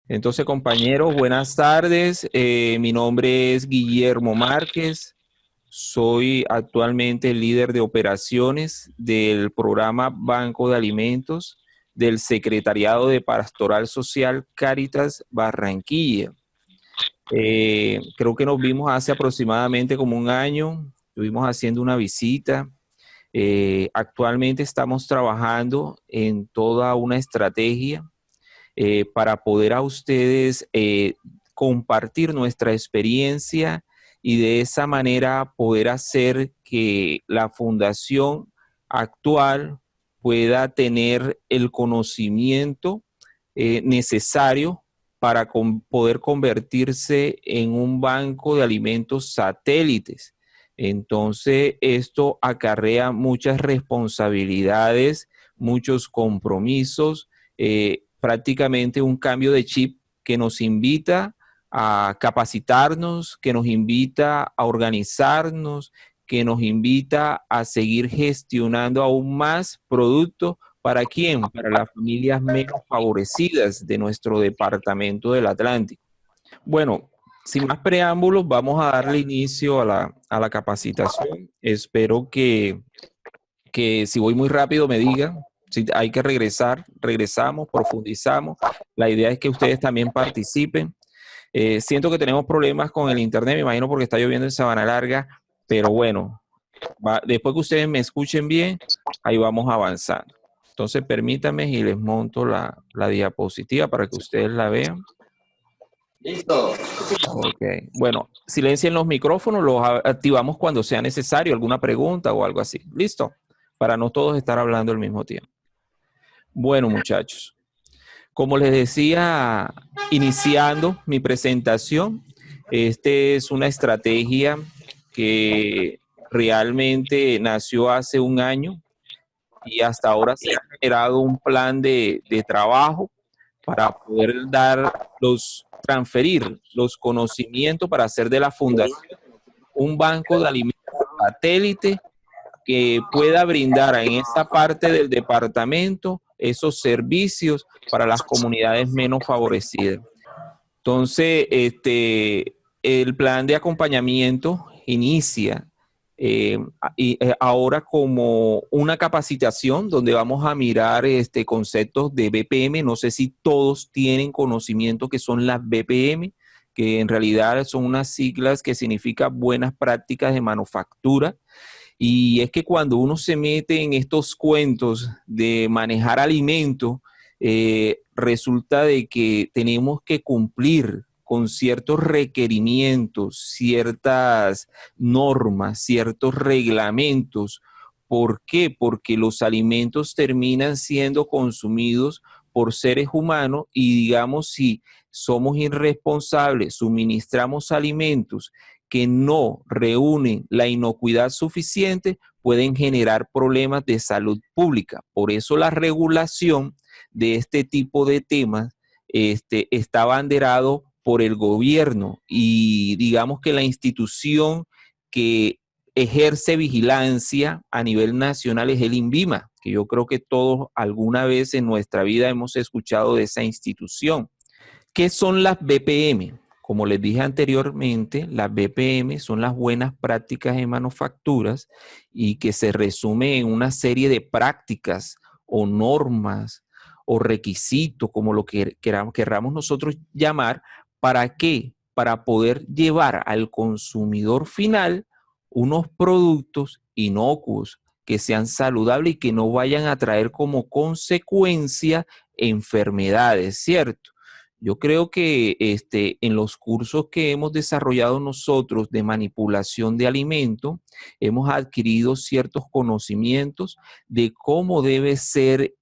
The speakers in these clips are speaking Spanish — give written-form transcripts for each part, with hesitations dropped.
Entonces, compañeros, buenas tardes. Mi nombre es Guillermo Márquez. Soy actualmente el líder de operaciones del programa Banco de Alimentos del Secretariado de Pastoral Social Cáritas Barranquilla. Creo que nos vimos hace aproximadamente como un año. Estuvimos haciendo una visita. Actualmente estamos trabajando en toda una estrategia para poder a ustedes compartir nuestra experiencia y de esa manera poder hacer que la fundación actual pueda tener el conocimiento necesario para poder convertirse en un banco de alimentos satélites. Entonces, esto acarrea muchas responsabilidades, muchos compromisos, prácticamente un cambio de chip que nos invita a capacitarnos, que nos invita a organizarnos, que nos invita a seguir gestionando aún más productos. ¿Para quién? Para las familias menos favorecidas de nuestro departamento del Atlántico. Bueno, sin más preámbulos, vamos a darle inicio a la capacitación. Espero que si voy muy rápido me digan. Si hay que regresar, regresamos, profundizamos. La idea es que ustedes también participen. Siento que tenemos problemas con el internet, me imagino porque está lloviendo en Sabana Larga, pero bueno, después que ustedes me escuchen bien, ahí vamos avanzando. Entonces permítanme y les monto la diapositiva para que ustedes la vean. Listo. Ok, bueno, silencien los micrófonos, los activamos cuando sea necesario, alguna pregunta o algo así. Listo, para no todos estar hablando al mismo tiempo. Bueno, muchachos, como les decía, iniciando mi presentación, este es una estrategia que realmente nació hace un año y hasta ahora se ha generado un plan de trabajo para poder transferir los conocimientos para hacer de la fundación un banco de alimentos satélite que pueda brindar en esa parte del departamento esos servicios para las comunidades menos favorecidas. Entonces, el plan de acompañamiento inicia ahora como una capacitación donde vamos a mirar conceptos de BPM. No sé si todos tienen conocimiento que son las BPM, que en realidad son unas siglas que significan buenas prácticas de manufactura. Y es que cuando uno se mete en estos cuentos de manejar alimentos, resulta de que tenemos que cumplir con ciertos requerimientos, ciertas normas, ciertos reglamentos. ¿Por qué? Porque los alimentos terminan siendo consumidos por seres humanos y digamos si somos irresponsables, suministramos alimentos que no reúnen la inocuidad suficiente, pueden generar problemas de salud pública. Por eso la regulación de este tipo de temas está abanderado por el gobierno y digamos que la institución que ejerce vigilancia a nivel nacional es el INVIMA, que yo creo que todos alguna vez en nuestra vida hemos escuchado de esa institución. ¿Qué son las BPM? Como les dije anteriormente, las BPM son las buenas prácticas en manufacturas y que se resume en una serie de prácticas o normas o requisitos, como lo que queramos nosotros llamar. ¿Para qué? Para poder llevar al consumidor final unos productos inocuos que sean saludables y que no vayan a traer como consecuencia enfermedades, ¿cierto? Yo creo que en los cursos que hemos desarrollado nosotros de manipulación de alimentos, hemos adquirido ciertos conocimientos de cómo debe ser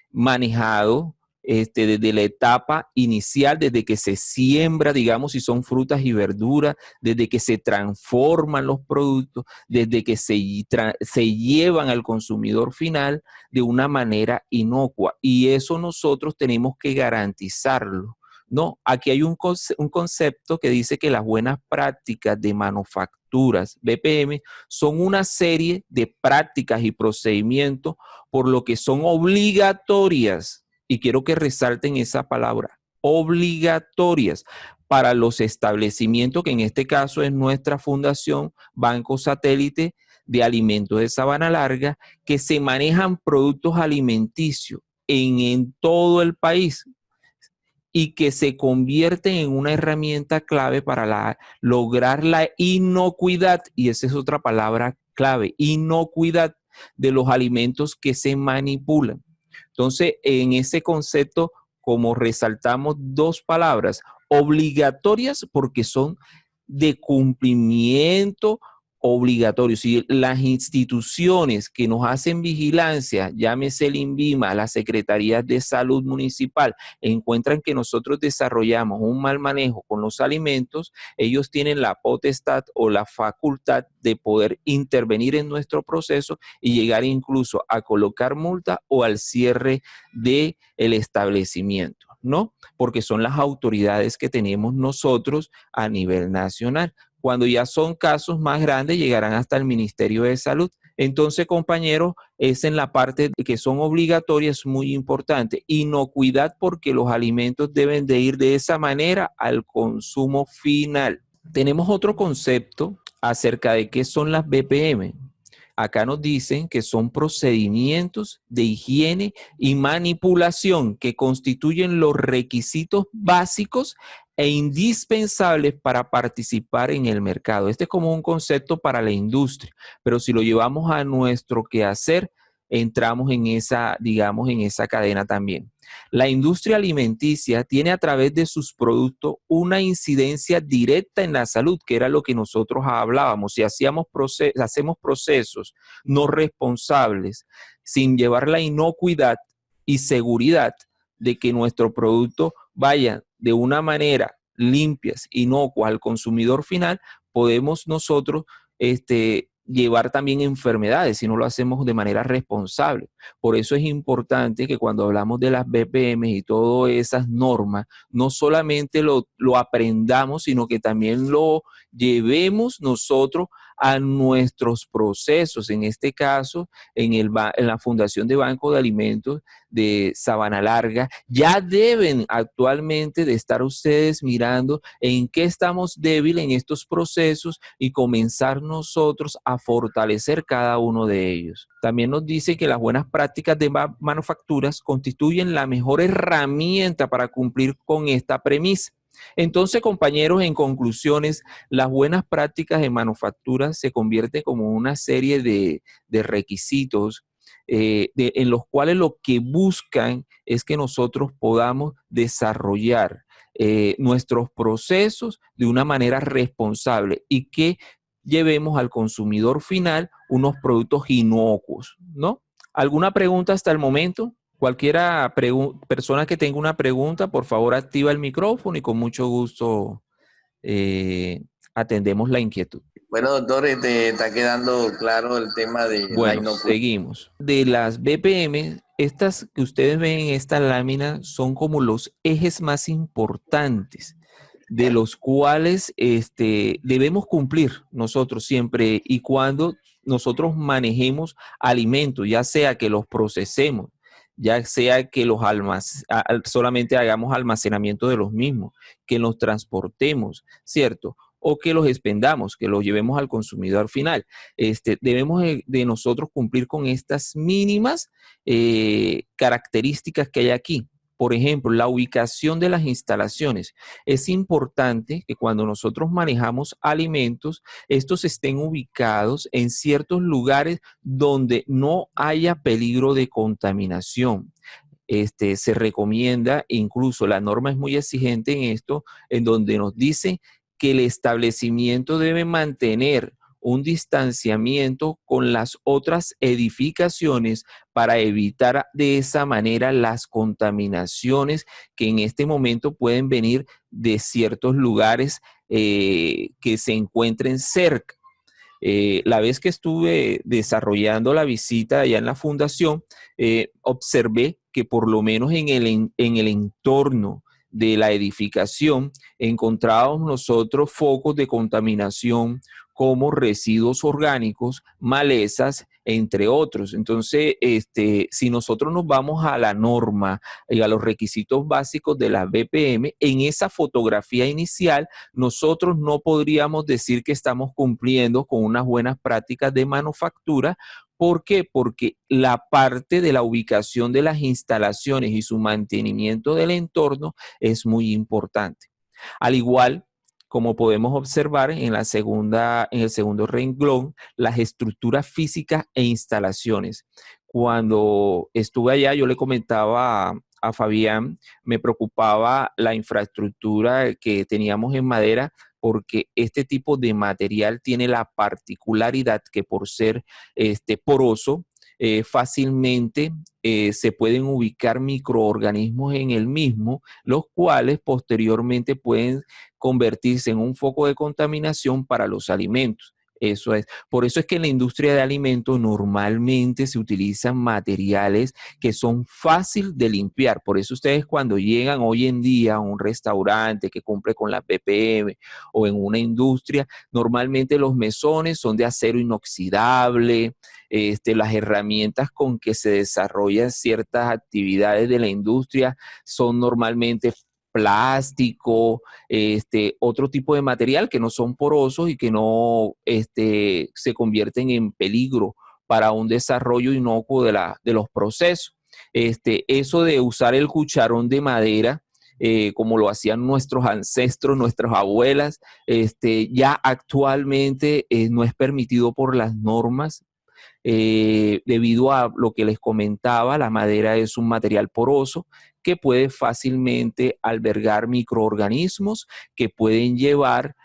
manejado desde la etapa inicial, desde que se siembra, digamos, si son frutas y verduras, desde que se transforman los productos, desde que se llevan al consumidor final de una manera inocua. Y eso nosotros tenemos que garantizarlo. No, aquí hay un concepto que dice que las buenas prácticas de manufacturas, BPM, son una serie de prácticas y procedimientos por lo que son obligatorias, y quiero que resalten esa palabra, obligatorias para los establecimientos, que en este caso es nuestra fundación Banco Satélite de Alimentos de Sabana Larga, que se manejan productos alimenticios en todo el país y que se convierten en una herramienta clave para lograr la inocuidad, y esa es otra palabra clave, inocuidad de los alimentos que se manipulan. Entonces, en ese concepto, como resaltamos dos palabras, obligatorias porque son de cumplimiento obligatorio. Si las instituciones que nos hacen vigilancia, llámese el INVIMA, las secretarías de salud municipal, encuentran que nosotros desarrollamos un mal manejo con los alimentos, ellos tienen la potestad o la facultad de poder intervenir en nuestro proceso y llegar incluso a colocar multa o al cierre del establecimiento, ¿no? Porque son las autoridades que tenemos nosotros a nivel nacional. Cuando ya son casos más grandes, llegarán hasta el Ministerio de Salud. Entonces, compañeros, es en la parte que son obligatorias muy importante. Inocuidad porque los alimentos deben de ir de esa manera al consumo final. Tenemos otro concepto acerca de qué son las BPM. Acá nos dicen que son procedimientos de higiene y manipulación que constituyen los requisitos básicos e indispensables para participar en el mercado. Este es como un concepto para la industria, pero si lo llevamos a nuestro quehacer, entramos en esa, digamos, en esa cadena también. La industria alimenticia tiene a través de sus productos una incidencia directa en la salud, que era lo que nosotros hablábamos. Si hacemos hacemos procesos no responsables sin llevar la inocuidad y seguridad de que nuestro producto vaya de una manera limpia, inocua al consumidor final, podemos nosotros llevar también enfermedades si no lo hacemos de manera responsable. Por eso es importante que cuando hablamos de las BPM y todas esas normas, no solamente lo aprendamos, sino que también lo llevemos nosotros a nuestros procesos. En este caso, en la Fundación de Banco de Alimentos de Sabana Larga, ya deben actualmente de estar ustedes mirando en qué estamos débiles en estos procesos y comenzar nosotros a fortalecer cada uno de ellos. También nos dice que las buenas prácticas de manufacturas constituyen la mejor herramienta para cumplir con esta premisa. Entonces, compañeros, en conclusiones, las buenas prácticas de manufactura se convierten como una serie de requisitos en los cuales lo que buscan es que nosotros podamos desarrollar nuestros procesos de una manera responsable y que llevemos al consumidor final unos productos inocuos, ¿no? ¿Alguna pregunta hasta el momento? Cualquiera persona que tenga una pregunta, por favor activa el micrófono y con mucho gusto atendemos la inquietud. Bueno, doctor, te está quedando claro el tema de la Bueno, inocuidad. seguimos. De las BPM, estas que ustedes ven en esta lámina son como los ejes más importantes de los cuales debemos cumplir nosotros siempre y cuando nosotros manejemos alimentos, ya sea que los procesemos, ya sea que los solamente hagamos almacenamiento de los mismos, que los transportemos, ¿cierto? O que los expendamos, que los llevemos al consumidor final. Debemos de nosotros cumplir con estas mínimas características que hay aquí. Por ejemplo, la ubicación de las instalaciones. Es importante que cuando nosotros manejamos alimentos, estos estén ubicados en ciertos lugares donde no haya peligro de contaminación. Se recomienda, incluso la norma es muy exigente en esto, en donde nos dice que el establecimiento debe mantener un distanciamiento con las otras edificaciones para evitar de esa manera las contaminaciones que en este momento pueden venir de ciertos lugares que se encuentren cerca. La vez que estuve desarrollando la visita allá en la fundación, observé que por lo menos en el entorno de la edificación encontrábamos nosotros focos de contaminación como residuos orgánicos, malezas entre otros. Entonces, si nosotros nos vamos a la norma y a los requisitos básicos de la BPM, en esa fotografía inicial, nosotros no podríamos decir que estamos cumpliendo con unas buenas prácticas de manufactura. ¿Por qué? Porque la parte de la ubicación de las instalaciones y su mantenimiento del entorno es muy importante. Al igual, como podemos observar en en el segundo renglón, las estructuras físicas e instalaciones. Cuando estuve allá, yo le comentaba a Fabián, me preocupaba la infraestructura que teníamos en madera, porque este tipo de material tiene la particularidad que por ser poroso, fácilmente se pueden ubicar microorganismos en el mismo, los cuales posteriormente pueden convertirse en un foco de contaminación para los alimentos. Eso es. Por eso es que en la industria de alimentos normalmente se utilizan materiales que son fácil de limpiar. Por eso ustedes cuando llegan hoy en día a un restaurante que cumple con la PPM o en una industria, normalmente los mesones son de acero inoxidable, las herramientas con que se desarrollan ciertas actividades de la industria son normalmente plástico, otro tipo de material que no son porosos y que no se convierten en peligro para un desarrollo inocuo de los procesos. Eso de usar el cucharón de madera, como lo hacían nuestros ancestros, nuestras abuelas, ya actualmente no es permitido por las normas. Debido a lo que les comentaba, la madera es un material poroso que puede fácilmente albergar microorganismos que pueden llevar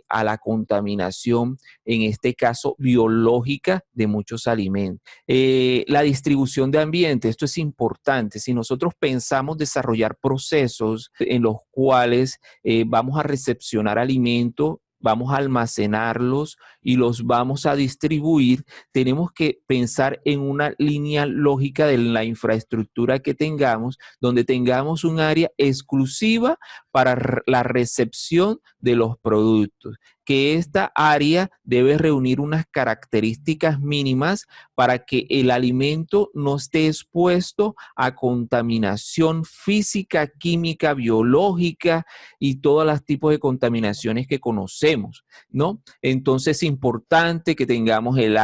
a la contaminación, en este caso biológica, de muchos alimentos. La distribución de ambiente, esto es importante. Si nosotros pensamos desarrollar procesos en los cuales vamos a recepcionar alimentos, vamos a almacenarlos y los vamos a distribuir, tenemos que pensar en una línea lógica de la infraestructura que tengamos, donde tengamos un área exclusiva para la recepción de los productos, que esta área debe reunir unas características mínimas para que el alimento no esté expuesto a contaminación física, química, biológica y todos los tipos de contaminaciones que conocemos, ¿no? Entonces es importante que tengamos un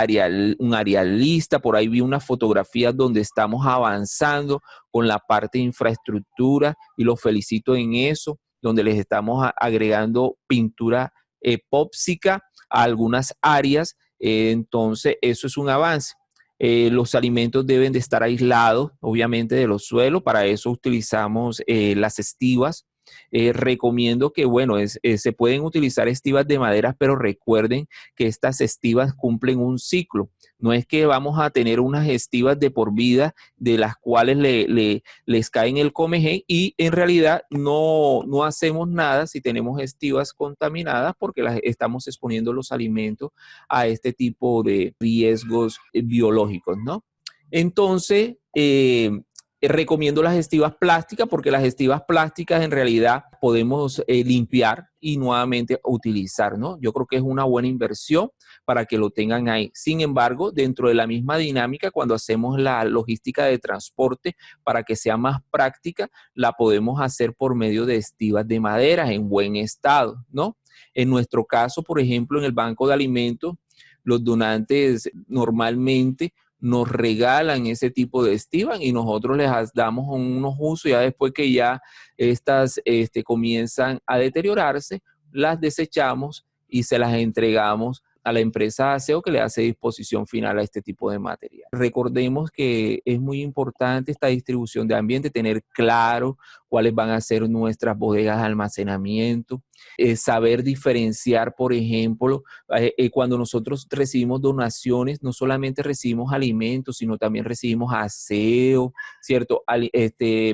área lista. Por ahí vi unas fotografías donde estamos avanzando con la parte de infraestructura y los felicito en eso, donde les estamos agregando pintura epóxica a algunas áreas. Entonces eso es un avance. Los alimentos deben de estar aislados, obviamente, de los suelos. Para eso utilizamos las estivas. Recomiendo que, bueno, se pueden utilizar estivas de madera, pero recuerden que estas estivas cumplen un ciclo. No es que vamos a tener unas estivas de por vida de las cuales les caen el comején y en realidad no hacemos nada si tenemos estivas contaminadas porque las estamos exponiendo los alimentos a este tipo de riesgos biológicos, ¿no? Entonces, recomiendo las estivas plásticas porque las estivas plásticas en realidad podemos limpiar y nuevamente utilizar, ¿no? Yo creo que es una buena inversión para que lo tengan ahí. Sin embargo, dentro de la misma dinámica, cuando hacemos la logística de transporte, para que sea más práctica, la podemos hacer por medio de estivas de madera en buen estado, ¿no? En nuestro caso, por ejemplo, en el banco de alimentos, los donantes normalmente nos regalan ese tipo de estivas y nosotros les damos unos usos. Ya después que ya estas comienzan a deteriorarse, las desechamos y se las entregamos a la empresa de aseo que le hace disposición final a este tipo de material. Recordemos que es muy importante esta distribución de ambiente, tener claro cuáles van a ser nuestras bodegas de almacenamiento, saber diferenciar, por ejemplo, cuando nosotros recibimos donaciones, no solamente recibimos alimentos, sino también recibimos aseo, ¿cierto?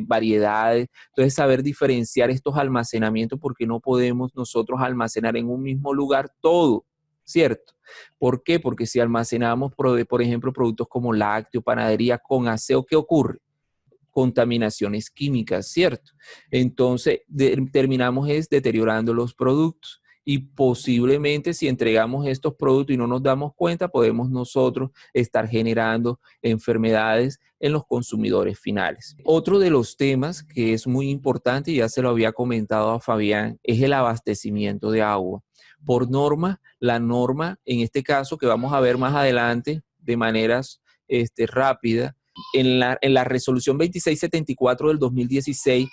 Variedades. Entonces, saber diferenciar estos almacenamientos porque no podemos nosotros almacenar en un mismo lugar todo, ¿cierto? ¿Por qué? Porque si almacenamos, por ejemplo, productos como lácteo, panadería con aseo, ¿qué ocurre? Contaminaciones químicas, ¿cierto? Entonces, terminamos deteriorando los productos y posiblemente si entregamos estos productos y no nos damos cuenta, podemos nosotros estar generando enfermedades en los consumidores finales. Otro de los temas que es muy importante, y ya se lo había comentado a Fabián, es el abastecimiento de agua. Por norma, la norma, en este caso que vamos a ver más adelante de maneras rápidas, en la resolución 2674 del 2016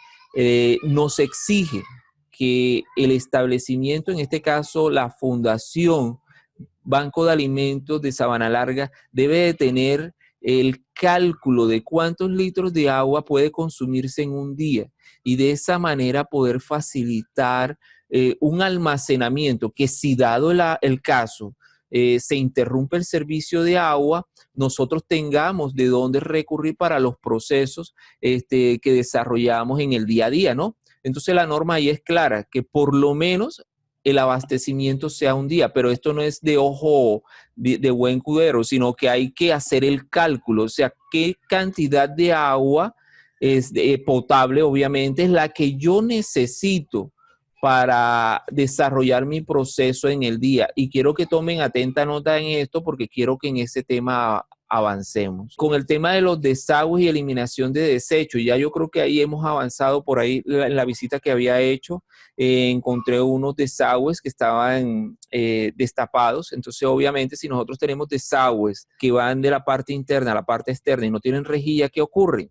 nos exige que el establecimiento, en este caso la Fundación Banco de Alimentos de Sabana Larga, debe de tener el cálculo de cuántos litros de agua puede consumirse en un día y de esa manera poder facilitar un almacenamiento que, si dado el caso, se interrumpe el servicio de agua, nosotros tengamos de dónde recurrir para los procesos que desarrollamos en el día a día, ¿no? Entonces la norma ahí es clara, que por lo menos el abastecimiento sea un día, pero esto no es de ojo de buen cubero, sino que hay que hacer el cálculo, o sea, qué cantidad de agua es potable, obviamente, es la que yo necesito para desarrollar mi proceso en el día. Y quiero que tomen atenta nota en esto porque quiero que en ese tema avancemos. Con el tema de los desagües y eliminación de desechos, ya yo creo que ahí hemos avanzado por ahí en la visita que había hecho. Encontré unos desagües que estaban destapados. Entonces, obviamente, si nosotros tenemos desagües que van de la parte interna a la parte externa y no tienen rejilla, ¿qué ocurre?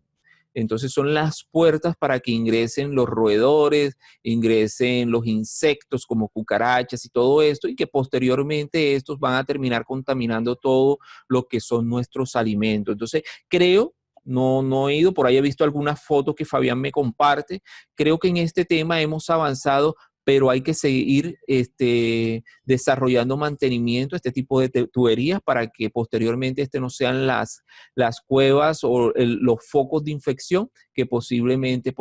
Entonces son las puertas para que ingresen los roedores, ingresen los insectos como cucarachas y todo esto, y que posteriormente estos van a terminar contaminando todo lo que son nuestros alimentos. Entonces creo, no he ido, por ahí he visto algunas fotos que Fabián me comparte, creo que en este tema hemos avanzado, pero hay que seguir desarrollando mantenimiento, este tipo de tuberías para que posteriormente no sean las cuevas o los focos de infección que posteriormente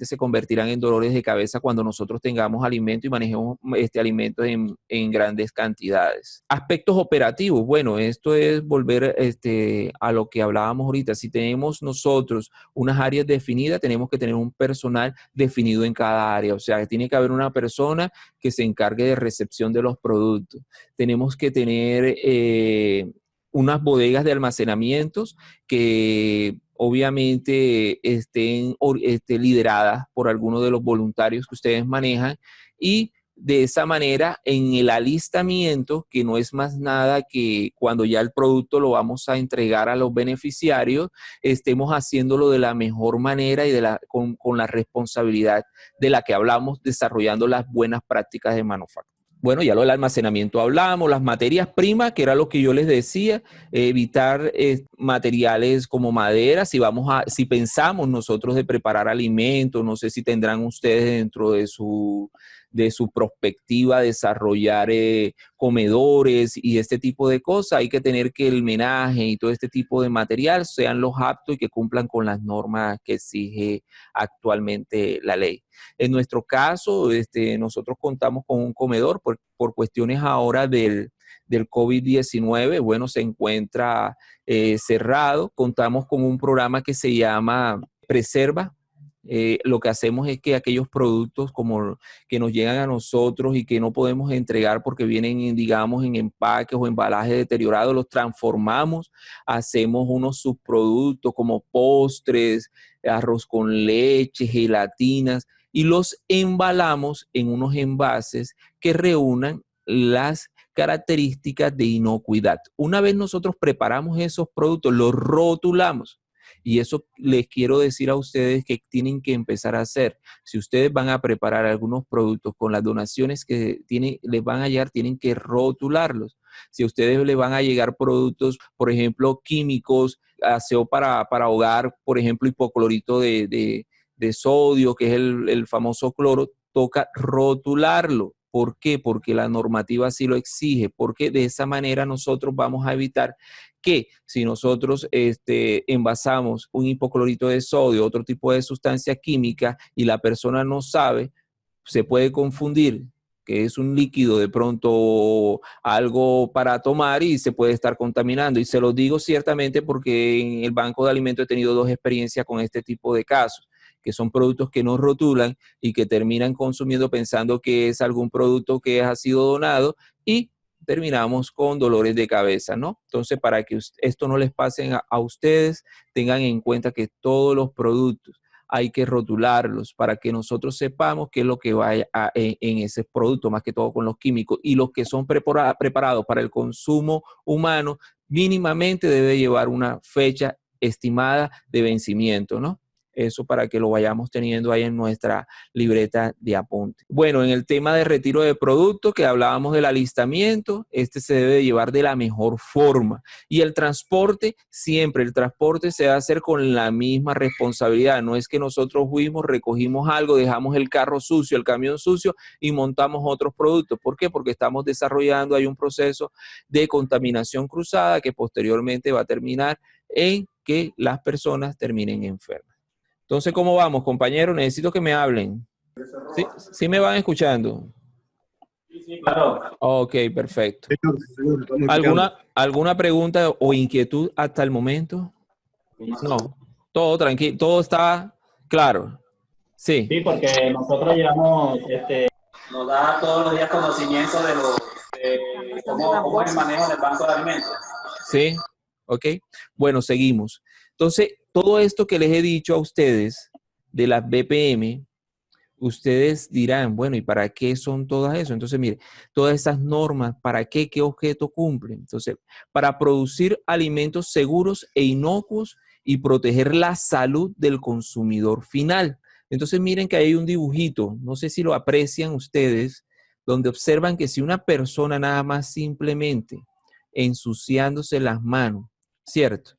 se convertirán en dolores de cabeza cuando nosotros tengamos alimento y manejemos alimentos en grandes cantidades. Aspectos operativos, bueno, esto es volver a lo que hablábamos ahorita. Si tenemos nosotros unas áreas definidas, tenemos que tener un personal definido en cada área, o sea, que tiene que haber una persona que se encargue de recepción de los productos. Tenemos que tener unas bodegas de almacenamientos que obviamente estén lideradas por algunos de los voluntarios que ustedes manejan, y de esa manera en el alistamiento, que no es más nada que cuando ya el producto lo vamos a entregar a los beneficiarios, estemos haciéndolo de la mejor manera y con la responsabilidad de la que hablamos, desarrollando las buenas prácticas de manufactura. Bueno, ya lo del almacenamiento hablamos, las materias primas, que era lo que yo les decía, evitar materiales como madera. Si pensamos nosotros de preparar alimentos, no sé si tendrán ustedes dentro de su perspectiva desarrollar comedores y este tipo de cosas, hay que tener que el menaje y todo este tipo de material sean los aptos y que cumplan con las normas que exige actualmente la ley. En nuestro caso, nosotros contamos con un comedor por cuestiones ahora del COVID-19, bueno, se encuentra cerrado. Contamos con un programa que se llama Preserva. Lo que hacemos es que aquellos productos como que nos llegan a nosotros y que no podemos entregar porque vienen, digamos, en empaques o embalajes deteriorados, los transformamos, hacemos unos subproductos como postres, arroz con leche, gelatinas, y los embalamos en unos envases que reúnan las características de inocuidad. Una vez nosotros preparamos esos productos, los rotulamos. Y eso les quiero decir a ustedes que tienen que empezar a hacer. Si ustedes van a preparar algunos productos con las donaciones que les van a llegar, tienen que rotularlos. Si a ustedes les van a llegar productos, por ejemplo, químicos, aseo para hogar, por ejemplo, hipoclorito de sodio, que es el famoso cloro, toca rotularlo. ¿Por qué? Porque la normativa así lo exige, porque de esa manera nosotros vamos a evitar que si nosotros envasamos un hipoclorito de sodio, otro tipo de sustancia química, y la persona no sabe, se puede confundir que es un líquido de pronto algo para tomar y se puede estar contaminando. Y se lo digo ciertamente porque en el Banco de Alimentos he tenido 2 experiencias con este tipo de casos, que son productos que no rotulan y que terminan consumiendo pensando que es algún producto que ha sido donado y terminamos con dolores de cabeza, ¿no? Entonces, para que esto no les pase a ustedes, tengan en cuenta que todos los productos hay que rotularlos para que nosotros sepamos qué es lo que va en ese producto, más que todo con los químicos. Y los que son preparados para el consumo humano, mínimamente debe llevar una fecha estimada de vencimiento, ¿no? Eso para que lo vayamos teniendo ahí en nuestra libreta de apunte. Bueno, en el tema de retiro de productos, que hablábamos del alistamiento, este se debe llevar de la mejor forma. Y el transporte, siempre el transporte se va a hacer con la misma responsabilidad. No es que nosotros fuimos, recogimos algo, dejamos el carro sucio, el camión sucio y montamos otros productos. ¿Por qué? Porque estamos desarrollando, hay un proceso de contaminación cruzada que posteriormente va a terminar en que las personas terminen enfermas. Entonces, ¿cómo vamos, compañeros? Necesito que me hablen. ¿Sí, sí me van escuchando? Sí, claro. Ok, perfecto. Señor, estamos escuchando. ¿Alguna pregunta o inquietud hasta el momento? No, todo tranquilo, todo está claro. Sí, Sí, porque nosotros llevamos, nos da todos los días conocimiento de cómo es el manejo del banco de alimentos. sí, ok. Bueno, seguimos. Entonces, todo esto que les he dicho a ustedes de las BPM, ustedes dirán, bueno, ¿y para qué son todas eso? Entonces, mire, todas esas normas, ¿para qué? ¿Qué objeto cumplen? Entonces, para producir alimentos seguros e inocuos y proteger la salud del consumidor final. Entonces, miren que hay un dibujito, no sé si lo aprecian ustedes, donde observan que si una persona nada más simplemente ensuciándose las manos, ¿cierto?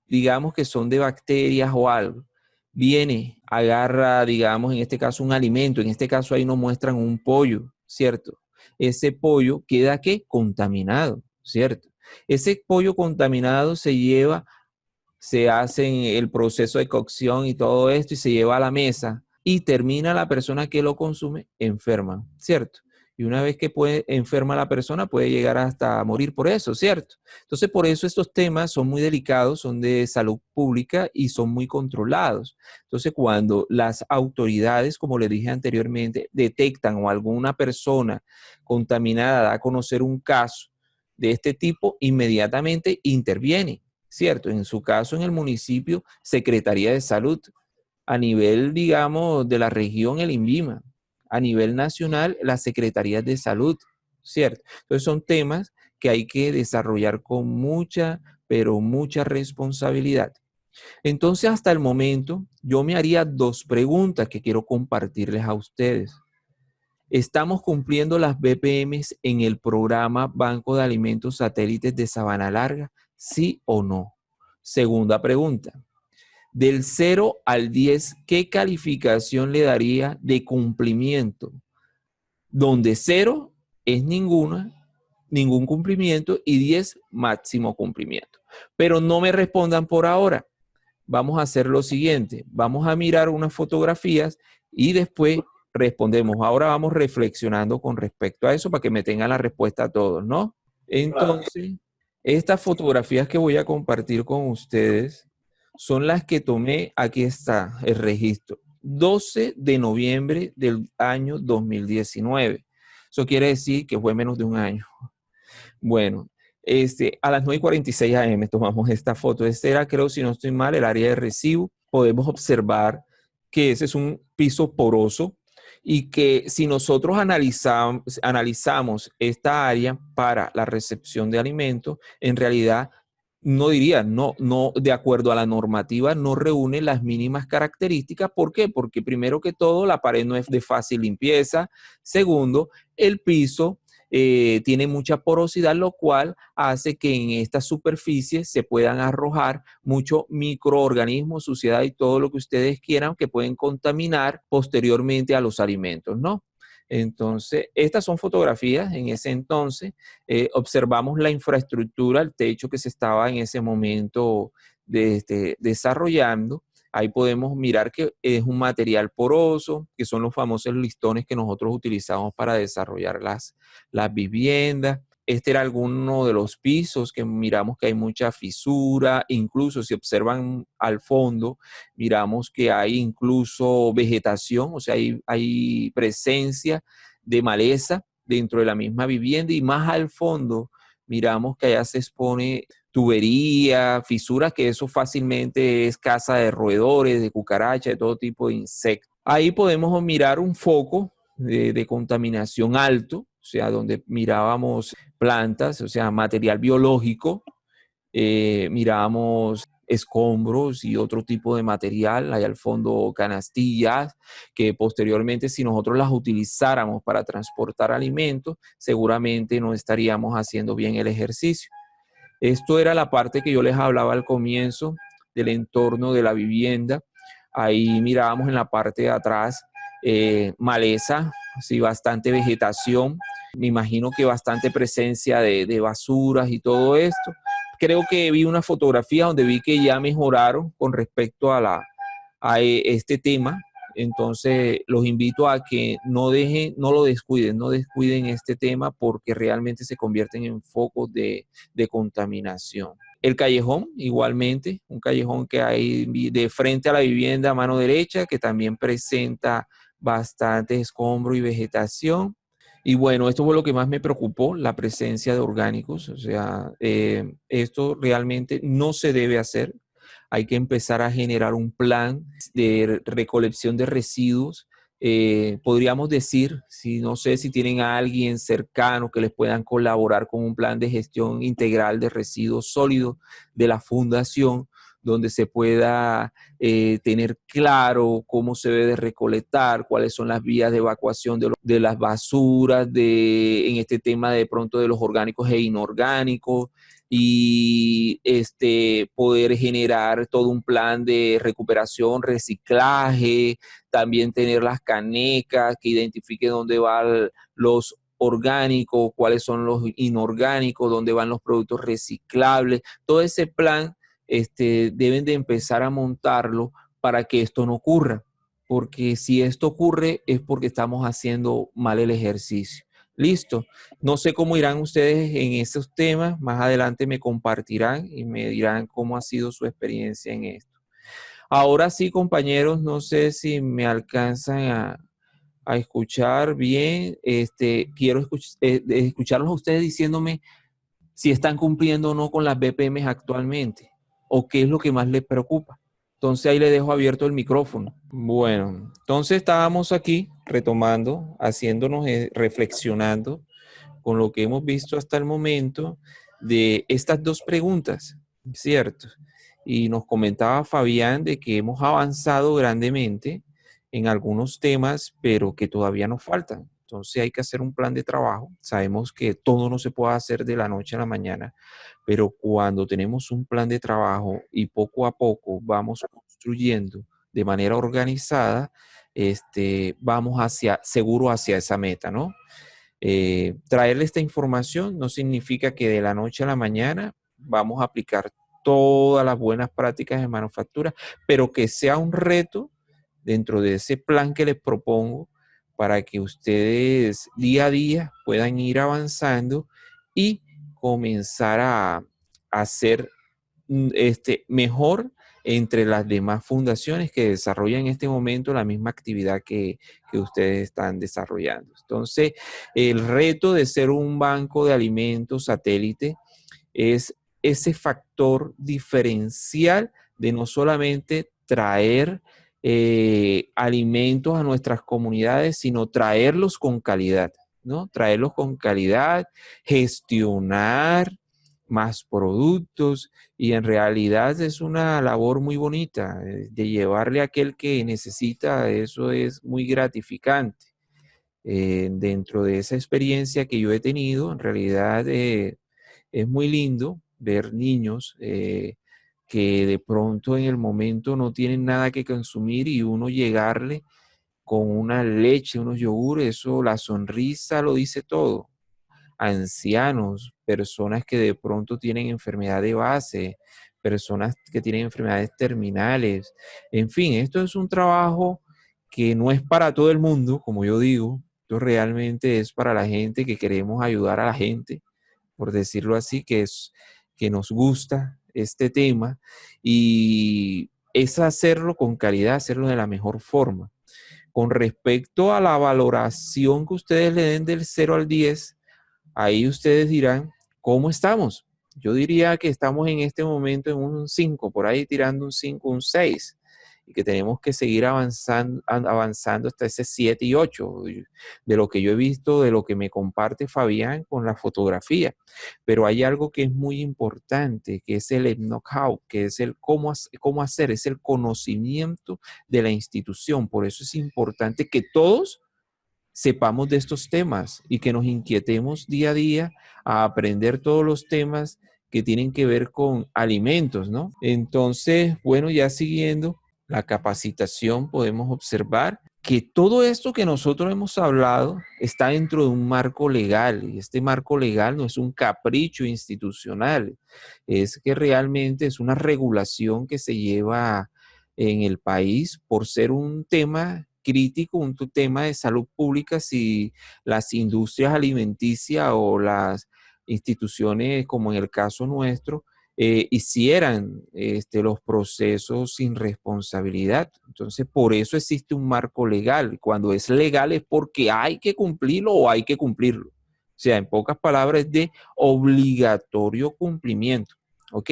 Digamos que son de bacterias o algo, viene, agarra, digamos, en este caso un alimento, en este caso ahí nos muestran un pollo, ¿cierto? Ese pollo queda, ¿qué? Contaminado, ¿cierto? Ese pollo contaminado se lleva, se hace el proceso de cocción y todo esto y se lleva a la mesa y termina la persona que lo consume enferma, ¿cierto? Y una vez que enferma la persona, puede llegar hasta morir por eso, ¿cierto? Entonces, por eso estos temas son muy delicados, son de salud pública y son muy controlados. Entonces, cuando las autoridades, como le dije anteriormente, detectan o alguna persona contaminada da a conocer un caso de este tipo, inmediatamente interviene, ¿cierto? En su caso, en el municipio, Secretaría de Salud. A nivel, digamos, de la región, el INVIMA. A nivel nacional, las secretarías de salud, ¿cierto? Entonces son temas que hay que desarrollar con mucha, pero mucha responsabilidad. Entonces, hasta el momento, yo me haría dos preguntas que quiero compartirles a ustedes. ¿Estamos cumpliendo las BPMs en el programa Banco de Alimentos Satélites de Sabana Larga? ¿Sí o no? Segunda pregunta. Del 0 al 10, ¿qué calificación le daría de cumplimiento? Donde 0 es ningún cumplimiento y 10 máximo cumplimiento. Pero no me respondan por ahora. Vamos a hacer lo siguiente. Vamos a mirar unas fotografías y después respondemos. Ahora vamos reflexionando con respecto a eso para que me tengan la respuesta a todos, ¿no? Entonces, estas fotografías que voy a compartir con ustedes son las que tomé, aquí está el registro, 12 de noviembre del año 2019. Eso quiere decir que fue menos de un año. Bueno, a las 9:46 AM tomamos esta foto. Este era, creo, si no estoy mal, el área de recibo. Podemos observar que ese es un piso poroso y que si nosotros analizamos esta área para la recepción de alimentos, en realidad no diría, no, de acuerdo a la normativa, no reúne las mínimas características. ¿Por qué? Porque primero que todo, la pared no es de fácil limpieza. Segundo, el piso tiene mucha porosidad, lo cual hace que en estas superficies se puedan arrojar muchos microorganismos, suciedad y todo lo que ustedes quieran que pueden contaminar posteriormente a los alimentos, ¿no? Entonces, estas son fotografías en ese entonces. Observamos la infraestructura, el techo que se estaba en ese momento desarrollando. Ahí podemos mirar que es un material poroso, que son los famosos listones que nosotros utilizamos para desarrollar las viviendas. este era alguno de los pisos que miramos que hay mucha fisura, incluso si observan al fondo, miramos que hay incluso vegetación, o sea, hay presencia de maleza dentro de la misma vivienda, y más al fondo miramos que allá se expone tubería, fisuras, que eso fácilmente es casa de roedores, de cucarachas, de todo tipo de insectos. Ahí podemos mirar un foco de contaminación alto, o sea, donde mirábamos plantas, o sea, material biológico, mirábamos escombros y otro tipo de material, hay al fondo canastillas, que posteriormente si nosotros las utilizáramos para transportar alimentos, seguramente no estaríamos haciendo bien el ejercicio. Esto era la parte que yo les hablaba al comienzo del entorno de la vivienda. Ahí mirábamos en la parte de atrás maleza, sí, bastante vegetación. Me imagino que bastante presencia de basuras y todo esto. Creo que vi una fotografía donde vi que ya mejoraron con respecto a este tema. Entonces los invito a que no lo descuiden, no descuiden este tema, porque realmente se convierten en focos de contaminación. El callejón, igualmente, un callejón que hay de frente a la vivienda a mano derecha, que también presenta bastante escombro y vegetación. Y bueno, esto fue lo que más me preocupó, la presencia de orgánicos. O sea, esto realmente no se debe hacer. Hay que empezar a generar un plan de recolección de residuos. Podríamos decir, si no sé si tienen a alguien cercano que les puedan colaborar con un plan de gestión integral de residuos sólidos de la fundación, donde se pueda tener claro cómo se debe de recolectar, cuáles son las vías de evacuación de las basuras, en este tema de pronto de los orgánicos e inorgánicos, y poder generar todo un plan de recuperación, reciclaje, también tener las canecas que identifique dónde van los orgánicos, cuáles son los inorgánicos, dónde van los productos reciclables. Todo ese plan deben de empezar a montarlo para que esto no ocurra, porque si esto ocurre es porque estamos haciendo mal el ejercicio. Listo. No sé cómo irán ustedes en esos temas. Más adelante me compartirán y me dirán cómo ha sido su experiencia en esto. Ahora sí, compañeros, no sé si me alcanzan a escuchar bien. Quiero escucharlos a ustedes diciéndome si están cumpliendo o no con las BPM actualmente, o qué es lo que más les preocupa. Entonces ahí le dejo abierto el micrófono. Bueno, entonces estábamos aquí retomando, haciéndonos, reflexionando con lo que hemos visto hasta el momento de estas dos preguntas, ¿cierto? Y nos comentaba Fabián de que hemos avanzado grandemente en algunos temas, pero que todavía nos faltan. Entonces hay que hacer un plan de trabajo. Sabemos que todo no se puede hacer de la noche a la mañana, pero cuando tenemos un plan de trabajo y poco a poco vamos construyendo de manera organizada, vamos seguro hacia esa meta, ¿no? Traerle esta información no significa que de la noche a la mañana vamos a aplicar todas las buenas prácticas de manufactura, pero que sea un reto dentro de ese plan que les propongo, para que ustedes día a día puedan ir avanzando y comenzar a ser mejor entre las demás fundaciones que desarrollan en este momento la misma actividad que ustedes están desarrollando. Entonces, el reto de ser un banco de alimentos satélite es ese factor diferencial de no solamente traer alimentos a nuestras comunidades, sino traerlos con calidad, ¿no? Traerlos con calidad, gestionar más productos, y en realidad es una labor muy bonita de llevarle a aquel que necesita. Eso es muy gratificante. Dentro de esa experiencia que yo he tenido, en realidad es muy lindo ver niños que de pronto en el momento no tienen nada que consumir, y uno llegarle con una leche, unos yogures, eso, la sonrisa lo dice todo. Ancianos, personas que de pronto tienen enfermedad de base, personas que tienen enfermedades terminales. En fin, esto es un trabajo que no es para todo el mundo, como yo digo. Esto realmente es para la gente que queremos ayudar a la gente, por decirlo así, que nos gusta este tema, y es hacerlo con calidad, hacerlo de la mejor forma. Con respecto a la valoración que ustedes le den del 0 al 10, ahí ustedes dirán, ¿cómo estamos? Yo diría que estamos en este momento en un 5, por ahí tirando un 5, un 6, y que tenemos que seguir avanzando hasta ese 7 y 8, de lo que yo he visto, de lo que me comparte Fabián con la fotografía. Pero hay algo que es muy importante, que es el know-how, que es el cómo hacer, es el conocimiento de la institución. Por eso es importante que todos sepamos de estos temas y que nos inquietemos día a día a aprender todos los temas que tienen que ver con alimentos, ¿no? Entonces, bueno, ya siguiendo la capacitación, podemos observar que todo esto que nosotros hemos hablado está dentro de un marco legal, y este marco legal no es un capricho institucional, es que realmente es una regulación que se lleva en el país por ser un tema crítico, un tema de salud pública. Si las industrias alimenticias o las instituciones, como en el caso nuestro, hicieran los procesos sin responsabilidad. Entonces, por eso existe un marco legal. Cuando es legal es porque hay que cumplirlo o hay que cumplirlo. O sea, en pocas palabras, es de obligatorio cumplimiento. ¿Ok?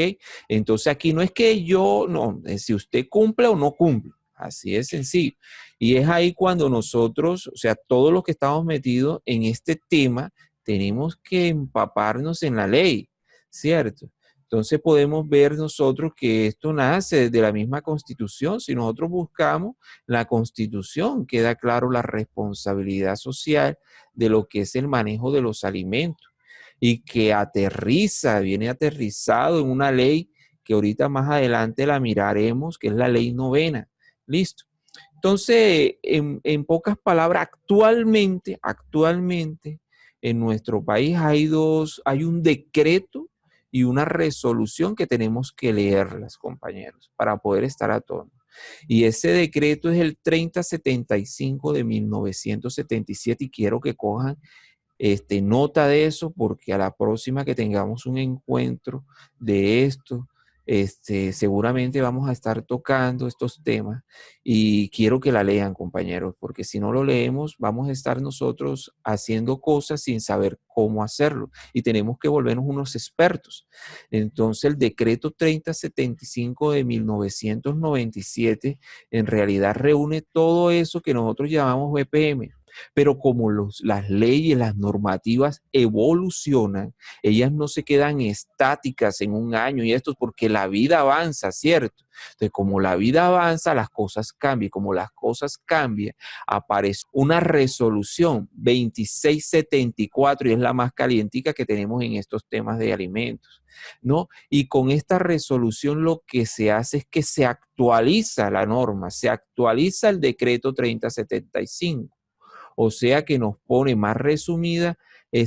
Entonces, aquí no es que no, es si usted cumple o no cumple. Así es sencillo. Y es ahí cuando nosotros, o sea, todos los que estamos metidos en este tema, tenemos que empaparnos en la ley, ¿cierto? Entonces podemos ver nosotros que esto nace de la misma Constitución. Si nosotros buscamos la Constitución, queda claro la responsabilidad social de lo que es el manejo de los alimentos, y que viene aterrizado en una ley que ahorita más adelante la miraremos, que es la ley 9ª. Listo. Entonces, en pocas palabras, actualmente en nuestro país hay un decreto y una resolución que tenemos que leerlas, compañeros, para poder estar a tono. Y ese decreto es el 3075 de 1977, y quiero que cojan nota de eso, porque a la próxima que tengamos un encuentro de esto, seguramente vamos a estar tocando estos temas, y quiero que la lean, compañeros, porque si no lo leemos vamos a estar nosotros haciendo cosas sin saber cómo hacerlo, y tenemos que volvernos unos expertos. Entonces el decreto 3075 de 1997 en realidad reúne todo eso que nosotros llamamos BPM. Pero como las leyes, las normativas evolucionan, ellas no se quedan estáticas en un año y esto es porque la vida avanza, ¿cierto? Entonces, como la vida avanza, las cosas cambian. Como las cosas cambian, aparece una resolución 2674, y es la más calientica que tenemos en estos temas de alimentos, ¿no? Y con esta resolución lo que se hace es que se actualiza la norma, se actualiza el decreto 3075. O sea que nos pone más resumida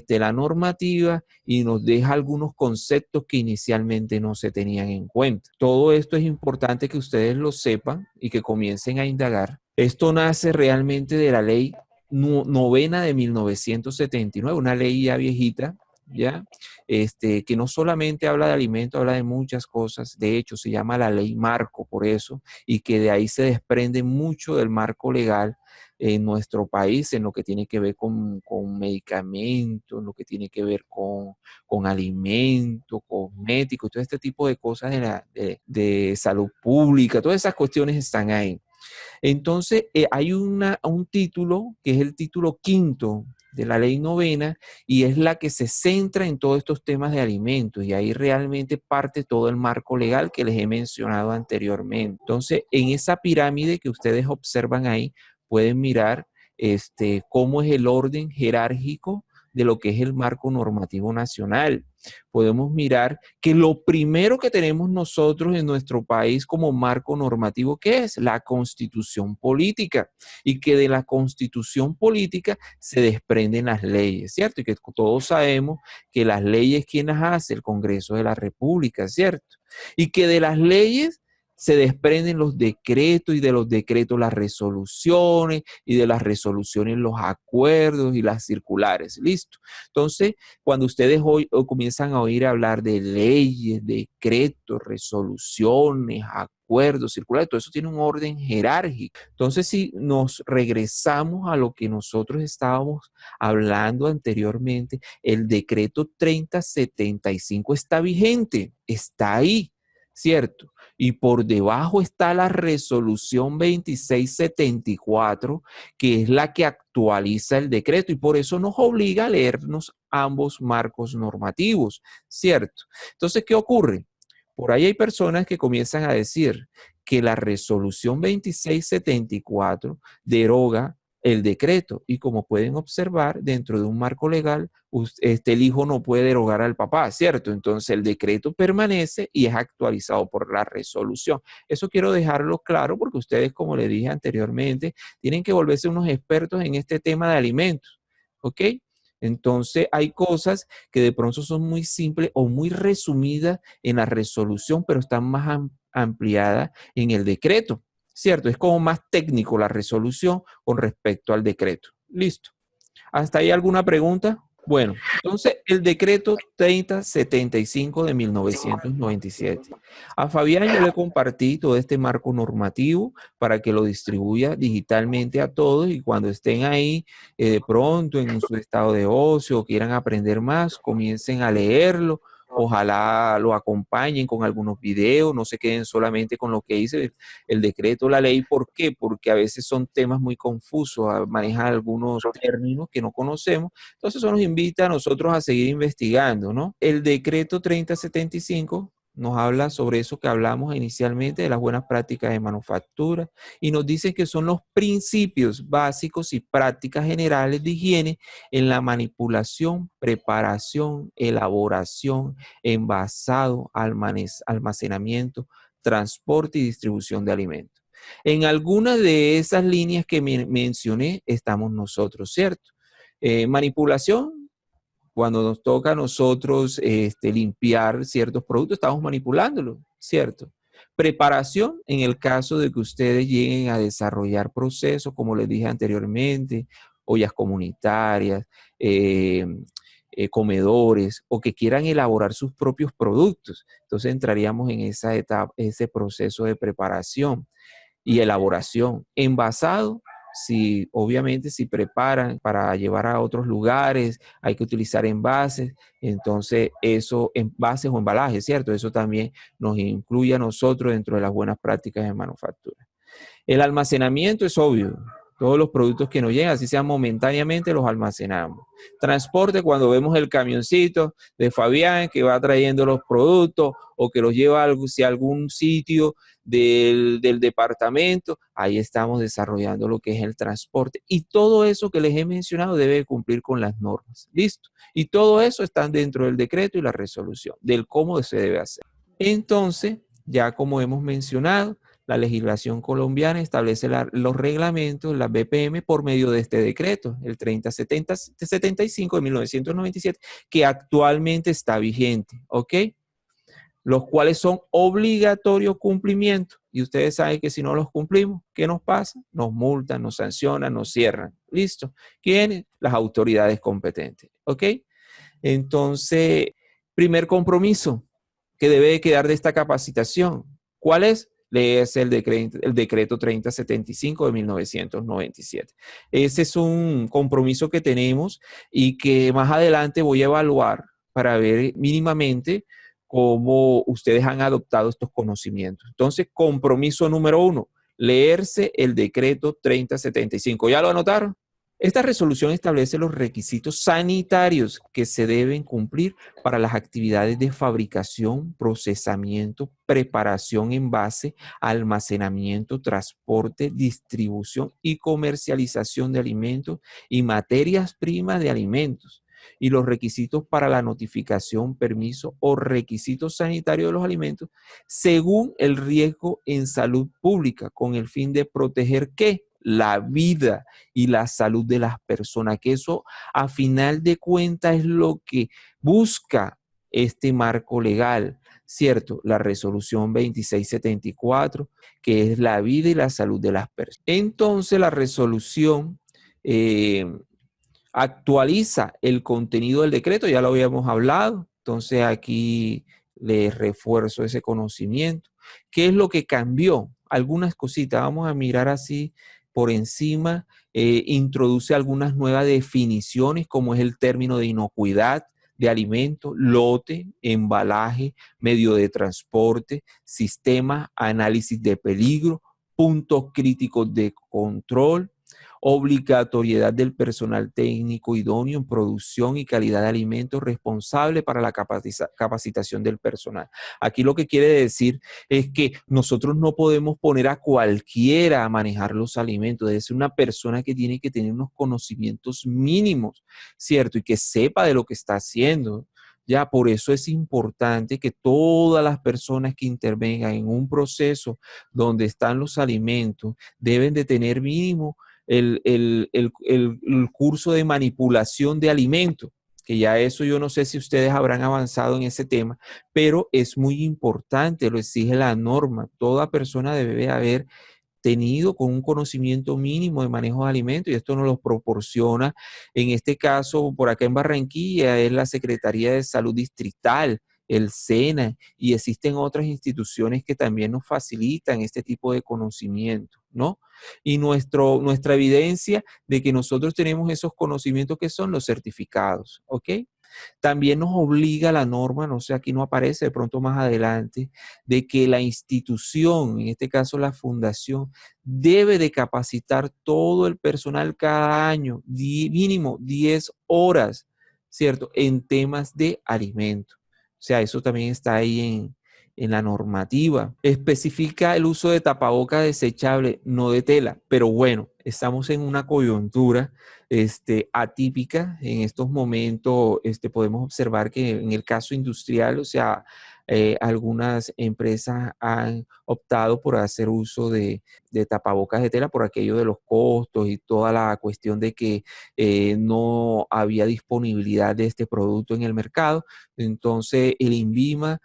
la normativa y nos deja algunos conceptos que inicialmente no se tenían en cuenta. Todo esto es importante que ustedes lo sepan y que comiencen a indagar. Esto nace realmente de la ley 9ª de 1979, una ley ya viejita, ¿ya? Que no solamente habla de alimentos, habla de muchas cosas. De hecho, se llama la ley marco por eso, y que de ahí se desprende mucho del marco legal en nuestro país, en lo que tiene que ver con medicamentos, en lo que tiene que ver con alimentos, cosméticos, todo este tipo de cosas de salud pública. Todas esas cuestiones están ahí. Entonces, hay un título que es el título 5º de la ley 9ª, y es la que se centra en todos estos temas de alimentos, y ahí realmente parte todo el marco legal que les he mencionado anteriormente. Entonces, en esa pirámide que ustedes observan ahí, pueden mirar cómo es el orden jerárquico de lo que es el marco normativo nacional. Podemos mirar que lo primero que tenemos nosotros en nuestro país como marco normativo, ¿qué es? La Constitución política, y que de la Constitución política se desprenden las leyes, ¿cierto? Y que todos sabemos que las leyes, ¿quién las hace? El Congreso de la República, ¿cierto? Y que de las leyes, se desprenden los decretos y de los decretos las resoluciones y de las resoluciones los acuerdos y las circulares. Listo. Entonces, cuando ustedes hoy comienzan a oír hablar de leyes, decretos, resoluciones, acuerdos, circulares, todo eso tiene un orden jerárquico. Entonces, si nos regresamos a lo que nosotros estábamos hablando anteriormente, el decreto 3075 está vigente, está ahí, ¿cierto? Y por debajo está la resolución 2674, que es la que actualiza el decreto y por eso nos obliga a leernos ambos marcos normativos, ¿cierto? Entonces, ¿qué ocurre? Por ahí hay personas que comienzan a decir que la resolución 2674 deroga el decreto y como pueden observar dentro de un marco legal el hijo no puede derogar al papá, ¿cierto? Entonces el decreto permanece y es actualizado por la resolución. Eso quiero dejarlo claro porque ustedes, como les dije anteriormente, tienen que volverse unos expertos en este tema de alimentos, ¿ok? Entonces hay cosas que de pronto son muy simples o muy resumidas en la resolución, pero están más ampliadas en el decreto. ¿Cierto? Es como más técnico la resolución con respecto al decreto. Listo. ¿Hasta ahí alguna pregunta? Bueno, entonces el decreto 3075 de 1997. A Fabián yo le compartí todo este marco normativo para que lo distribuya digitalmente a todos y cuando estén ahí de pronto en su estado de ocio o quieran aprender más, comiencen a leerlo. Ojalá lo acompañen con algunos videos, no se queden solamente con lo que dice el decreto, la ley. ¿Por qué? Porque a veces son temas muy confusos, manejan algunos términos que no conocemos. Entonces eso nos invita a nosotros a seguir investigando, ¿no? El decreto 3075 nos habla sobre eso que hablamos inicialmente de las buenas prácticas de manufactura y nos dice que son los principios básicos y prácticas generales de higiene en la manipulación, preparación, elaboración, envasado, almacenamiento, transporte y distribución de alimentos. En algunas de esas líneas que mencioné estamos nosotros, ¿cierto? Manipulación, cuando nos toca a nosotros limpiar ciertos productos, estamos manipulándolos, ¿cierto? Preparación, en el caso de que ustedes lleguen a desarrollar procesos, como les dije anteriormente, ollas comunitarias, comedores, o que quieran elaborar sus propios productos. Entonces entraríamos en esa etapa, ese proceso de preparación y elaboración. Envasado, si obviamente si preparan para llevar a otros lugares, hay que utilizar envases, entonces eso, envases o embalajes, ¿cierto? Eso también nos incluye a nosotros dentro de las buenas prácticas de manufactura. El almacenamiento es obvio. Todos los productos que nos llegan, así sean momentáneamente, los almacenamos. Transporte, cuando vemos el camioncito de Fabián que va trayendo los productos o que los lleva hacia algún sitio del departamento, ahí estamos desarrollando lo que es el transporte. Y todo eso que les he mencionado debe cumplir con las normas. ¿Listo? Y todo eso está dentro del decreto y la resolución, del cómo se debe hacer. Entonces, ya como hemos mencionado, la legislación colombiana establece los reglamentos, las BPM, por medio de este decreto, el 3075 de 1997, que actualmente está vigente, ¿ok? Los cuales son obligatorio cumplimiento. Y ustedes saben que si no los cumplimos, ¿qué nos pasa? Nos multan, nos sancionan, nos cierran. ¿Listo? ¿Quiénes? Las autoridades competentes, ¿ok? Entonces, primer compromiso que debe quedar de esta capacitación. ¿Cuál es? Léese el decreto 3075 de 1997. Ese es un compromiso que tenemos y que más adelante voy a evaluar para ver mínimamente cómo ustedes han adoptado estos conocimientos. Entonces, compromiso número 1, leerse el decreto 3075. ¿Ya lo anotaron? Esta resolución establece los requisitos sanitarios que se deben cumplir para las actividades de fabricación, procesamiento, preparación, envase, almacenamiento, transporte, distribución y comercialización de alimentos y materias primas de alimentos, y los requisitos para la notificación, permiso o requisitos sanitarios de los alimentos según el riesgo en salud pública, con el fin de proteger ¿qué? La vida y la salud de las personas, que eso a final de cuentas es lo que busca este marco legal, ¿cierto? La resolución 2674, que es la vida y la salud de las personas. Entonces, la resolución actualiza el contenido del decreto, ya lo habíamos hablado, entonces aquí les refuerzo ese conocimiento. ¿Qué es lo que cambió? Algunas cositas, vamos a mirar así por encima, introduce algunas nuevas definiciones, como es el término de inocuidad de alimento, lote, embalaje, medio de transporte, sistema, análisis de peligro, puntos críticos de control, obligatoriedad del personal técnico idóneo en producción y calidad de alimentos responsable para la capacitación del personal. Aquí lo que quiere decir es que nosotros no podemos poner a cualquiera a manejar los alimentos, debe ser una persona que tiene que tener unos conocimientos mínimos, ¿cierto? Y que sepa de lo que está haciendo. Ya, por eso es importante que todas las personas que intervengan en un proceso donde están los alimentos deben de tener mínimo el curso de manipulación de alimentos, que ya eso yo no sé si ustedes habrán avanzado en ese tema, pero es muy importante, lo exige la norma. Toda persona debe haber tenido con un conocimiento mínimo de manejo de alimentos y esto nos lo proporciona, en este caso, por acá en Barranquilla, es la Secretaría de Salud Distrital, el SENA, y existen otras instituciones que también nos facilitan este tipo de conocimiento, ¿no? Y nuestra evidencia de que nosotros tenemos esos conocimientos que son los certificados, ¿ok? También nos obliga la norma, no sé, aquí no aparece de pronto más adelante, de que la institución, en este caso la fundación, debe de capacitar todo el personal cada año, mínimo 10 horas, ¿cierto? En temas de alimentos. O sea, eso también está ahí en la normativa. Especifica el uso de tapabocas desechable, no de tela, pero bueno, estamos en una coyuntura atípica. En estos momentos podemos observar que en el caso industrial, o sea, algunas empresas han optado por hacer uso de tapabocas de tela por aquello de los costos y toda la cuestión de que no había disponibilidad de este producto en el mercado. Entonces, el INVIMA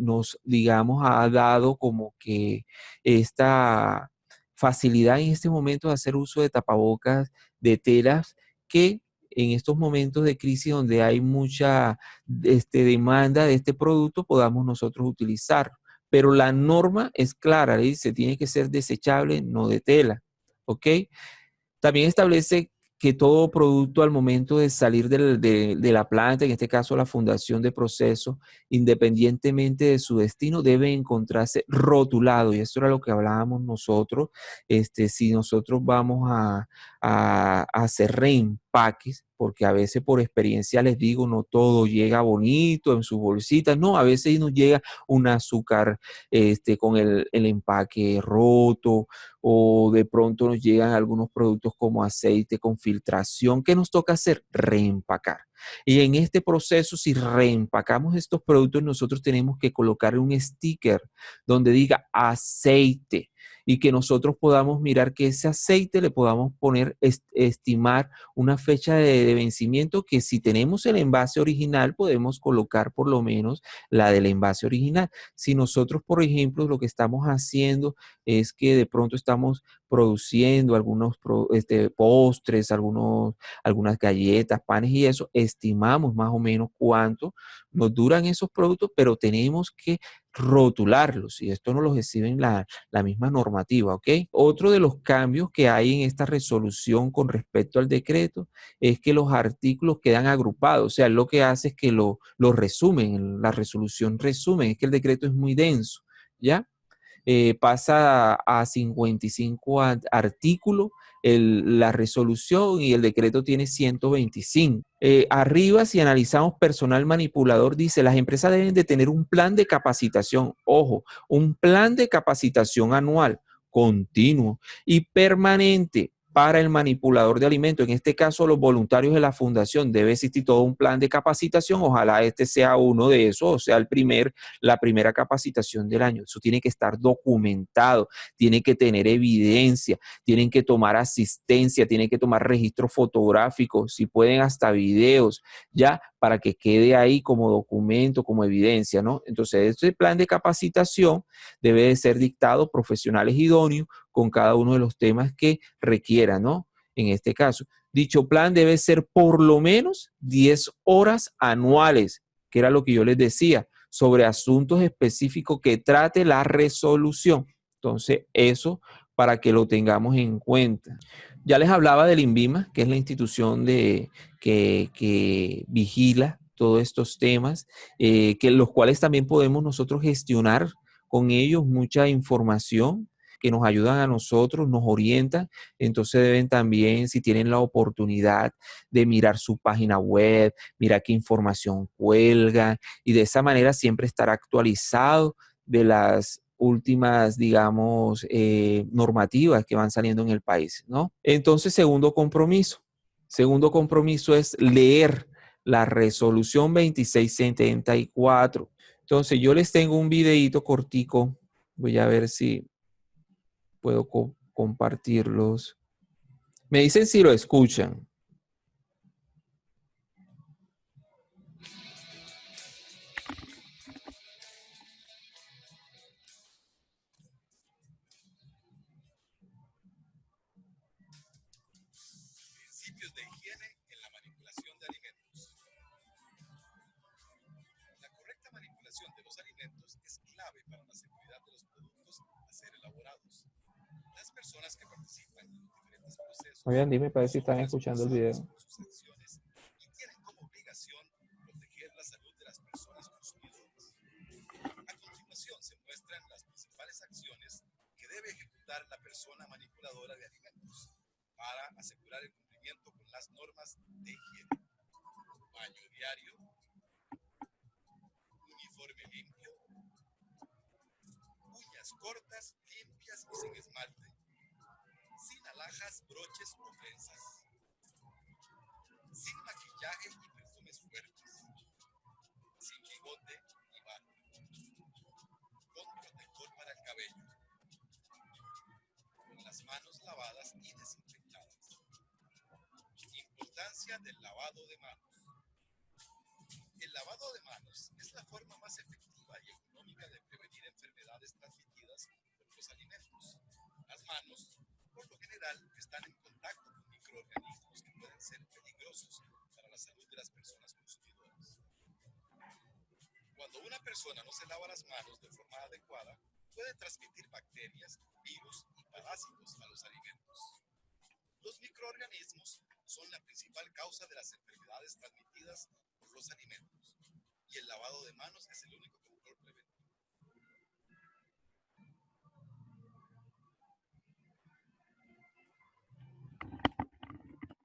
nos, digamos, ha dado como que esta facilidad en este momento de hacer uso de tapabocas de telas que en estos momentos de crisis donde hay mucha demanda de este producto podamos nosotros utilizarlo. Pero la norma es clara, dice, tiene que ser desechable, no de tela, ¿ok? También establece que todo producto al momento de salir de la planta, en este caso la fundación de proceso, independientemente de su destino, debe encontrarse rotulado. Y eso era lo que hablábamos nosotros. Si nosotros vamos a hacer reempaques, porque a veces por experiencia les digo, no todo llega bonito en sus bolsitas, no, a veces nos llega un azúcar con el empaque roto, o de pronto nos llegan algunos productos como aceite con filtración. ¿Qué nos toca hacer? Reempacar. Y en este proceso, si reempacamos estos productos, nosotros tenemos que colocar un sticker donde diga aceite y que nosotros podamos mirar que ese aceite le podamos poner, estimar una fecha de vencimiento, que si tenemos el envase original podemos colocar por lo menos la del envase original. Si nosotros, por ejemplo, lo que estamos haciendo es que de pronto estamos produciendo algunos postres, algunas galletas, panes y eso, estimamos más o menos cuánto nos duran esos productos, pero tenemos que rotularlos y esto no los exhibe en la misma normativa, ¿ok? Otro de los cambios que hay en esta resolución con respecto al decreto es que los artículos quedan agrupados, o sea, lo que hace es que lo resumen, la resolución resumen, es que el decreto es muy denso, ¿ya? Pasa a 55 artículos la resolución y el decreto tiene 125. Arriba, si analizamos personal manipulador, dice, las empresas deben de tener un plan de capacitación, ojo, un plan de capacitación anual, continuo y permanente para el manipulador de alimentos, en este caso los voluntarios de la fundación, debe existir todo un plan de capacitación, ojalá este sea uno de esos, o sea, la primera capacitación del año. Eso tiene que estar documentado, tiene que tener evidencia, tienen que tomar asistencia, tienen que tomar registros fotográficos, si pueden hasta videos, ya, para que quede ahí como documento, como evidencia, ¿no? Entonces, este plan de capacitación debe de ser dictado profesionales idóneos con cada uno de los temas que requiera, ¿no? En este caso, dicho plan debe ser por lo menos 10 horas anuales, que era lo que yo les decía, sobre asuntos específicos que trate la resolución. Entonces, eso para que lo tengamos en cuenta. Ya les hablaba del INVIMA, que es la institución que vigila todos estos temas, que los cuales también podemos nosotros gestionar con ellos mucha información que nos ayudan a nosotros, nos orientan. Entonces deben también, si tienen la oportunidad de mirar su página web, mirar qué información cuelga y de esa manera siempre estar actualizado de las últimas, digamos, normativas que van saliendo en el país, ¿no? Entonces, segundo compromiso. Segundo compromiso es leer la resolución 2674. Entonces, yo les tengo un videíto cortico. Voy a ver si puedo compartirlos. Me dicen si lo escuchan. Principios de higiene en la manipulación de alimentos. La correcta manipulación de los alimentos es clave para la seguridad de los productos a ser elaborados. Las personas que participan en diferentes procesos Oigan, dime para ver si están escuchando el video. por sus acciones y tienen como obligación proteger la salud de las personas consumidoras. A continuación se muestran las principales acciones que debe ejecutar la persona manipuladora de alimentos para asegurar el cumplimiento con las normas de higiene. Baño diario, uniforme limpio, uñas cortas, limpias y sin esmalte, sin alhajas, broches o trenzas, sin maquillaje y perfumes fuertes, sin bigote y barba, con protector para el cabello, con las manos lavadas y desinfectadas. Importancia del lavado de manos. El lavado de manos es la forma más efectiva y económica de prevenir enfermedades transmitidas por los alimentos. Las manos, por lo general, están en contacto con microorganismos que pueden ser peligrosos para la salud de las personas consumidoras. Cuando una persona no se lava las manos de forma adecuada, puede transmitir bacterias, virus y parásitos a los alimentos. Los microorganismos son la principal causa de las enfermedades transmitidas por los alimentos, y el lavado de manos es el único control preventivo.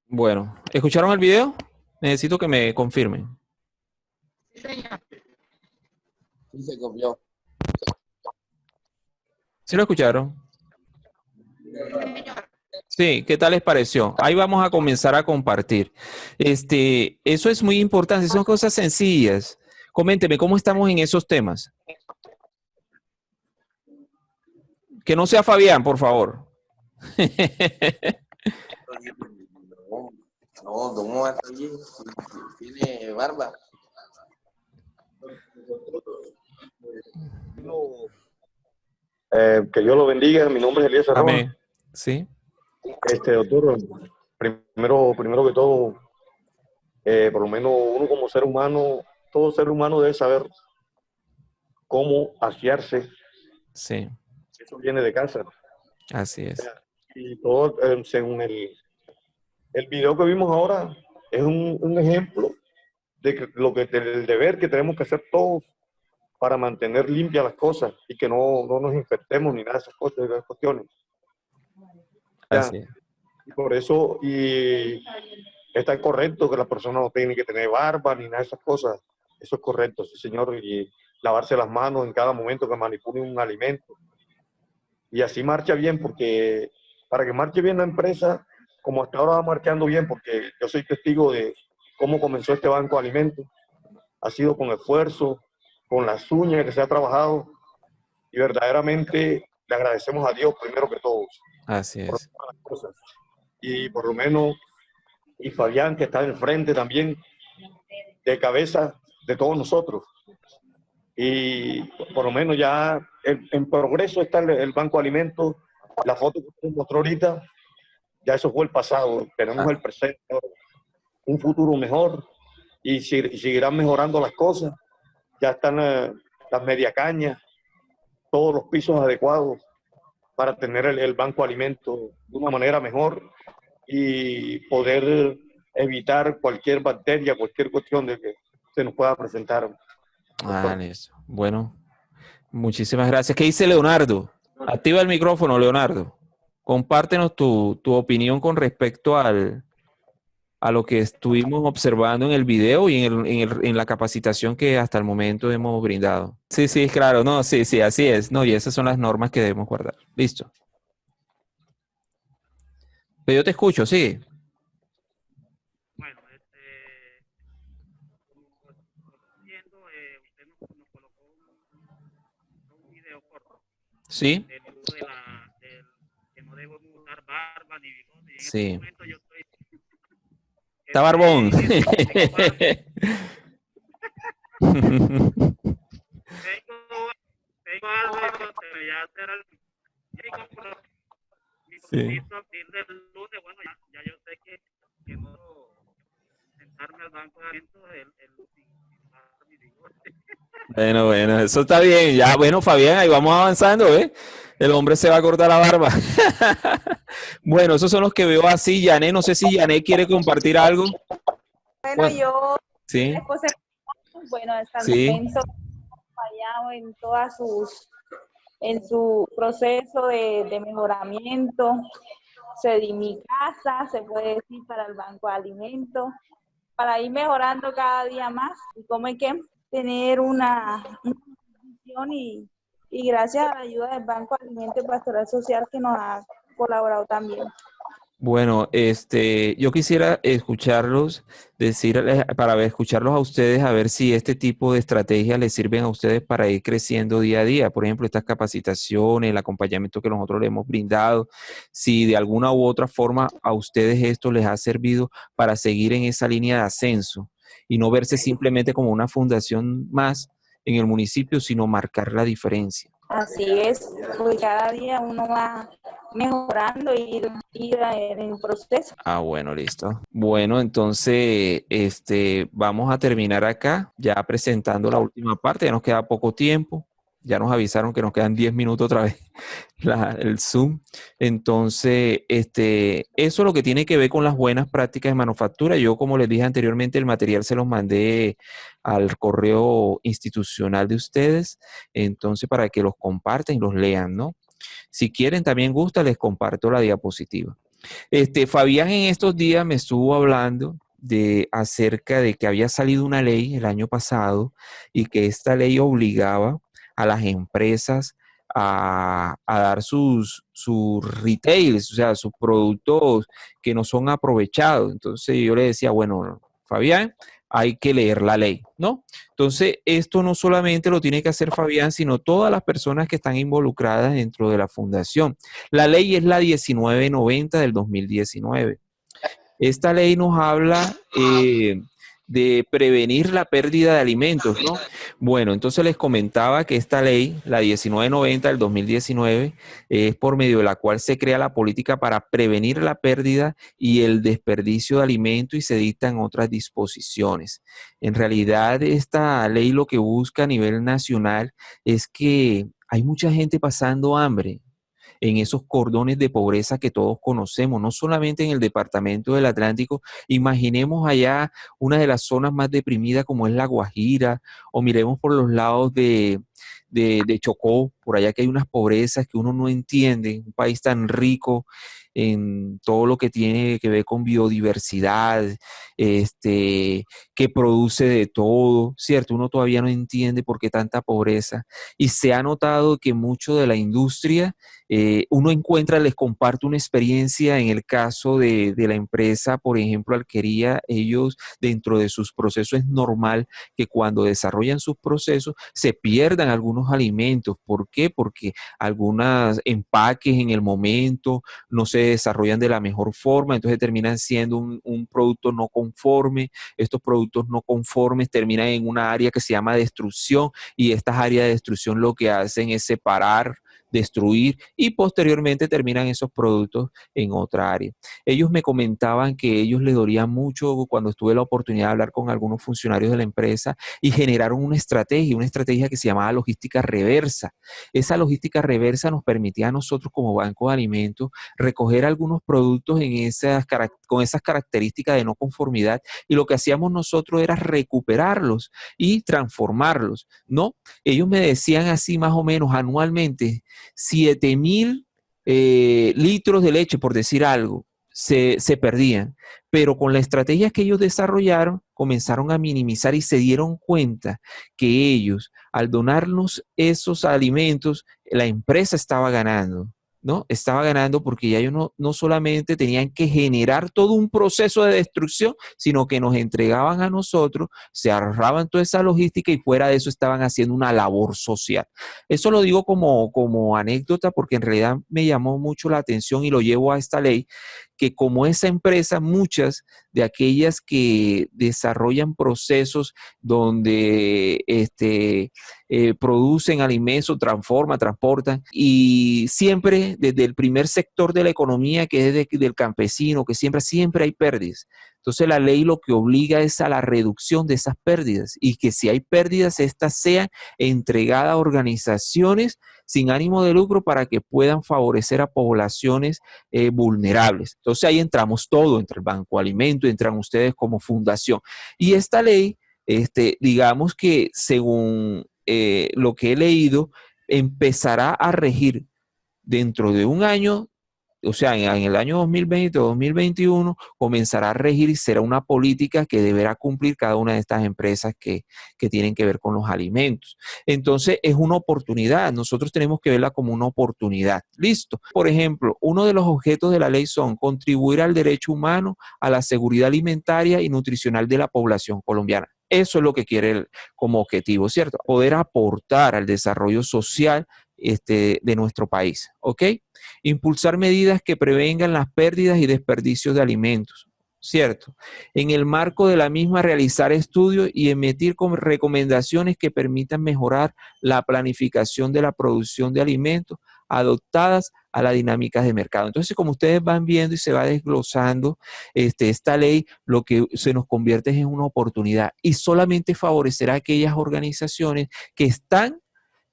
Bueno, ¿escucharon el video? Necesito que me confirmen. Sí, se copió. ¿Sí lo escucharon? Sí, ¿qué tal les pareció? Ahí vamos a comenzar a compartir. Eso es muy importante, son cosas sencillas. Coménteme, ¿cómo estamos en esos temas? Que no sea Fabián, por favor. No, don Omar está bien. Tiene barba. Que Dios lo bendiga. Mi nombre es Elías Arroba. Amén. Sí. Doctor, primero que todo, por lo menos uno como ser humano, todo ser humano debe saber cómo asearse. Sí. Eso viene de casa. Así es. Y todo, según el video que vimos ahora, es un ejemplo de que del deber que tenemos que hacer todos para mantener limpias las cosas y que no nos infectemos ni nada de esas cosas, de esas cuestiones. Así es. Y por eso, y está correcto que la persona no tiene que tener barba ni nada de esas cosas. Eso es correcto, sí, señor. Y lavarse las manos en cada momento que manipule un alimento. Y así marcha bien, porque para que marche bien la empresa, como hasta ahora va marchando bien, porque yo soy testigo de cómo comenzó este Banco de Alimentos. Ha sido con esfuerzo, con las uñas que se ha trabajado, y verdaderamente le agradecemos a Dios primero que todos Así por es. todas las cosas. Y por lo menos, y Fabián, que está en el frente también, de cabeza de todos nosotros. Y por lo menos ya en progreso está el Banco de Alimentos. La foto que usted mostró ahorita, ya eso fue el pasado. Tenemos el presente, un futuro mejor, y seguirán mejorando las cosas. Ya están las media cañas, todos los pisos adecuados para tener el Banco de Alimentos de una manera mejor y poder evitar cualquier bacteria, cualquier cuestión de que se nos pueda presentar. Ah, listo. Bueno, muchísimas gracias. ¿Qué dice Leonardo? Activa el micrófono, Leonardo. Compártenos tu opinión con respecto a lo que estuvimos observando en el video y en la capacitación que hasta el momento hemos brindado. Sí, sí, claro, no, sí, sí, así es. No, y esas son las normas que debemos guardar. Listo. Pero yo te escucho, sí. Bueno, como viendo, usted nos colocó un video corto Sí, del uso del que no debo usar barba ni bigote. Y en sí. este momento yo estoy... Está barbón. Tengo algo de bigote, ya será el... Mi Sí. compromiso a partir del lunes, bueno, ya yo sé que no sentarme al banco de alimentos sin barba ni bigote. Bueno, bueno, eso está bien. Ya, bueno, Fabián, ahí vamos avanzando, ¿eh? El hombre se va a cortar la barba. Bueno, esos son los que veo así. Yané, no sé si Yané quiere compartir algo. Bueno, yo, Sí, después de, bueno, hasta el sí, momento fallado en todas en su proceso de mejoramiento. Cedí mi casa, se puede decir, para el Banco de Alimentos, para ir mejorando cada día más. Y como hay que tener una visión y gracias a la ayuda del Banco de Alimentos y Pastoral Social que nos ha colaborado también. bueno, yo quisiera escucharlos, escucharlos a ustedes, a ver si este tipo de estrategias les sirven a ustedes para ir creciendo día a día. Por ejemplo, estas capacitaciones, el acompañamiento que nosotros les hemos brindado, si de alguna u otra forma a ustedes esto les ha servido para seguir en esa línea de ascenso y no verse simplemente como una fundación más en el municipio, sino marcar la diferencia. Así es, porque cada día uno va mejorando y ir en el proceso. Ah, bueno, listo. Bueno, entonces, vamos a terminar acá, ya presentando la última parte, ya nos queda poco tiempo. Ya nos avisaron que nos quedan 10 minutos otra vez el Zoom. Entonces, eso es lo que tiene que ver con las buenas prácticas de manufactura. Yo, como les dije anteriormente, el material se los mandé al correo institucional de ustedes, entonces para que los compartan y los lean, ¿no? Si quieren, también gusta, les comparto la diapositiva. Fabián en estos días me estuvo hablando acerca de que había salido una ley el año pasado y que esta ley obligaba a las empresas a dar sus retails, o sea, sus productos que no son aprovechados. Entonces yo le decía, bueno, Fabián, hay que leer la ley, ¿no? Entonces, esto no solamente lo tiene que hacer Fabián, sino todas las personas que están involucradas dentro de la fundación. La ley es la 1990 del 2019. Esta ley nos habla de prevenir la pérdida de alimentos, ¿no? Bueno, entonces les comentaba que esta ley, la 1990 del 2019, es por medio de la cual se crea la política para prevenir la pérdida y el desperdicio de alimentos y se dictan otras disposiciones. En realidad, esta ley lo que busca a nivel nacional es que hay mucha gente pasando hambre en esos cordones de pobreza que todos conocemos, no solamente en el departamento del Atlántico. Imaginemos allá una de las zonas más deprimidas como es La Guajira, o miremos por los lados de de Chocó, por allá que hay unas pobrezas que uno no entiende, un país tan rico en todo lo que tiene que ver con biodiversidad, que produce de todo, ¿cierto? Uno todavía no entiende por qué tanta pobreza. Y se ha notado que mucho de la industria, uno encuentra, les comparto una experiencia en el caso de la empresa, por ejemplo, Alquería, ellos dentro de sus procesos es normal que cuando desarrollan sus procesos se pierdan algunos alimentos. ¿Por qué? Porque algunos empaques en el momento no se desarrollan de la mejor forma, entonces terminan siendo un producto no conforme. Estos productos no conformes terminan en una área que se llama destrucción, y estas áreas de destrucción lo que hacen es separar, destruir, y posteriormente terminan esos productos en otra área. Ellos me comentaban que ellos les dolía mucho cuando tuve la oportunidad de hablar con algunos funcionarios de la empresa, y generaron una estrategia que se llamaba logística reversa. Esa logística reversa nos permitía a nosotros como banco de alimentos recoger algunos productos con esas características de no conformidad, y lo que hacíamos nosotros era recuperarlos y transformarlos, ¿no? Ellos me decían así más o menos anualmente 7,000 litros de leche, por decir algo, se perdían. Pero con la estrategia que ellos desarrollaron, comenzaron a minimizar y se dieron cuenta que ellos, al donarnos esos alimentos, la empresa estaba ganando, ¿no? Estaba ganando porque ya ellos no solamente tenían que generar todo un proceso de destrucción, sino que nos entregaban a nosotros, se ahorraban toda esa logística y fuera de eso estaban haciendo una labor social. Eso lo digo como anécdota porque en realidad me llamó mucho la atención y lo llevo a esta ley, que como esa empresa, muchas de aquellas que desarrollan procesos donde producen alimentos, transforman, transportan, y siempre desde el primer sector de la economía, que es del campesino, que siempre hay pérdidas. Entonces la ley lo que obliga es a la reducción de esas pérdidas, y que si hay pérdidas, estas sean entregadas a organizaciones sin ánimo de lucro para que puedan favorecer a poblaciones vulnerables. Entonces ahí entramos todo, entre el Banco Alimento, entran ustedes como fundación. Y esta ley, digamos que según lo que he leído, empezará a regir dentro de un año. O sea, en el año 2020 o 2021 comenzará a regir y será una política que deberá cumplir cada una de estas empresas que tienen que ver con los alimentos. Entonces, es una oportunidad. Nosotros tenemos que verla como una oportunidad. Listo. Por ejemplo, uno de los objetos de la ley son contribuir al derecho humano, a la seguridad alimentaria y nutricional de la población colombiana. Eso es lo que quiere como objetivo, ¿cierto? Poder aportar al desarrollo social de nuestro país, ¿ok? Impulsar medidas que prevengan las pérdidas y desperdicios de alimentos, ¿cierto? En el marco de la misma, realizar estudios y emitir recomendaciones que permitan mejorar la planificación de la producción de alimentos adoptadas a las dinámicas de mercado. Entonces, como ustedes van viendo y se va desglosando, esta ley lo que se nos convierte es en una oportunidad, y solamente favorecerá a aquellas organizaciones que están,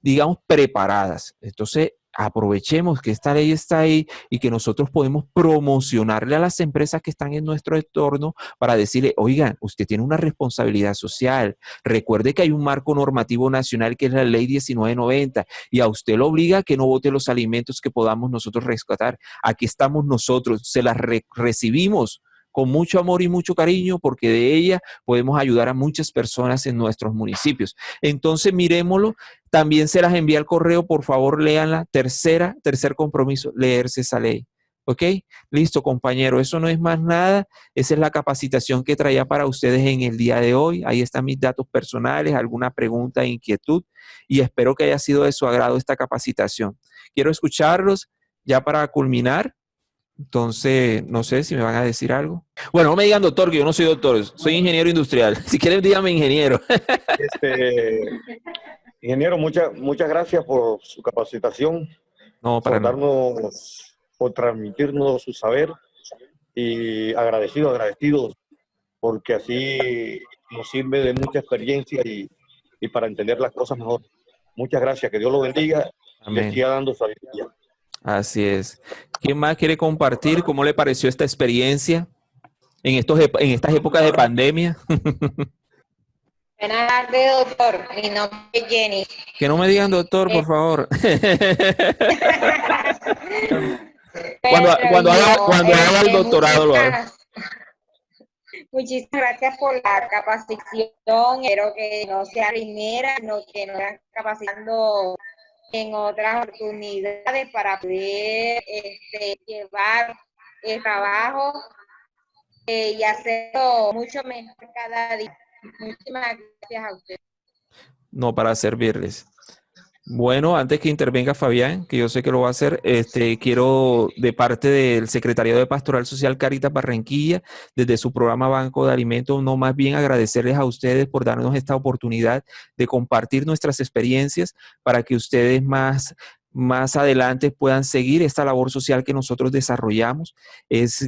digamos, preparadas. Entonces, aprovechemos que esta ley está ahí y que nosotros podemos promocionarle a las empresas que están en nuestro entorno para decirle, oigan, usted tiene una responsabilidad social. Recuerde que hay un marco normativo nacional que es la ley 1990, y a usted lo obliga a que no bote los alimentos que podamos nosotros rescatar. Aquí estamos nosotros, se las recibimos con mucho amor y mucho cariño, porque de ella podemos ayudar a muchas personas en nuestros municipios. Entonces, miremoslo. También se las envía al correo, por favor, léanla. Tercer compromiso, leerse esa ley. ¿Ok? Listo, compañero. Eso no es más nada. Esa es la capacitación que traía para ustedes en el día de hoy. Ahí están mis datos personales, alguna pregunta, inquietud, y espero que haya sido de su agrado esta capacitación. Quiero escucharlos ya para culminar. Entonces, no sé si me van a decir algo. Bueno, no me digan doctor, que yo no soy doctor, soy ingeniero industrial. Si quieren, díganme ingeniero. Ingeniero, muchas gracias por su capacitación, No, para nada. por transmitirnos su saber, y agradecidos, porque así nos sirve de mucha experiencia y para entender las cosas mejor. Muchas gracias, que Dios lo bendiga. Amén. Le siga dando sabiduría. Así es. ¿Quién más quiere compartir cómo le pareció esta experiencia en estas épocas de pandemia? Buenas tardes, doctor. Mi nombre es Jenny. Que no me digan doctor, por favor. Cuando haga el doctorado lo hago. Muchísimas gracias por la capacitación. Espero que no sea primera, sino que nos vayan capacitando en otras oportunidades para poder llevar el trabajo y hacerlo mucho mejor cada día. Muchísimas gracias a usted. No, para servirles. Bueno, antes que intervenga Fabián, que yo sé que lo va a hacer, quiero de parte del Secretariado de Pastoral Social Cáritas Barranquilla, desde su programa Banco de Alimentos, no más bien agradecerles a ustedes por darnos esta oportunidad de compartir nuestras experiencias para que ustedes más adelante puedan seguir esta labor social que nosotros desarrollamos.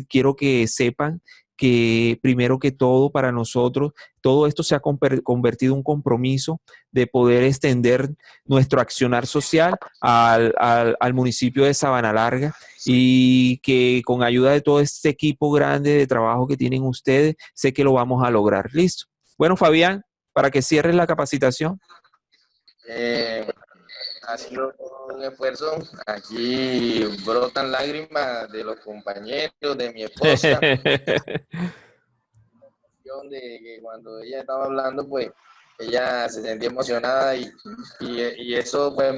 Quiero que sepan que primero que todo para nosotros, todo esto se ha convertido en un compromiso de poder extender nuestro accionar social al municipio de Sabana Larga y que con ayuda de todo este equipo grande de trabajo que tienen ustedes, sé que lo vamos a lograr. ¿Listo? Bueno, Fabián, para que cierres la capacitación. Ha sido un esfuerzo. Aquí brotan lágrimas de los compañeros, de mi esposa. De que cuando ella estaba hablando, pues ella se sentía emocionada y eso pues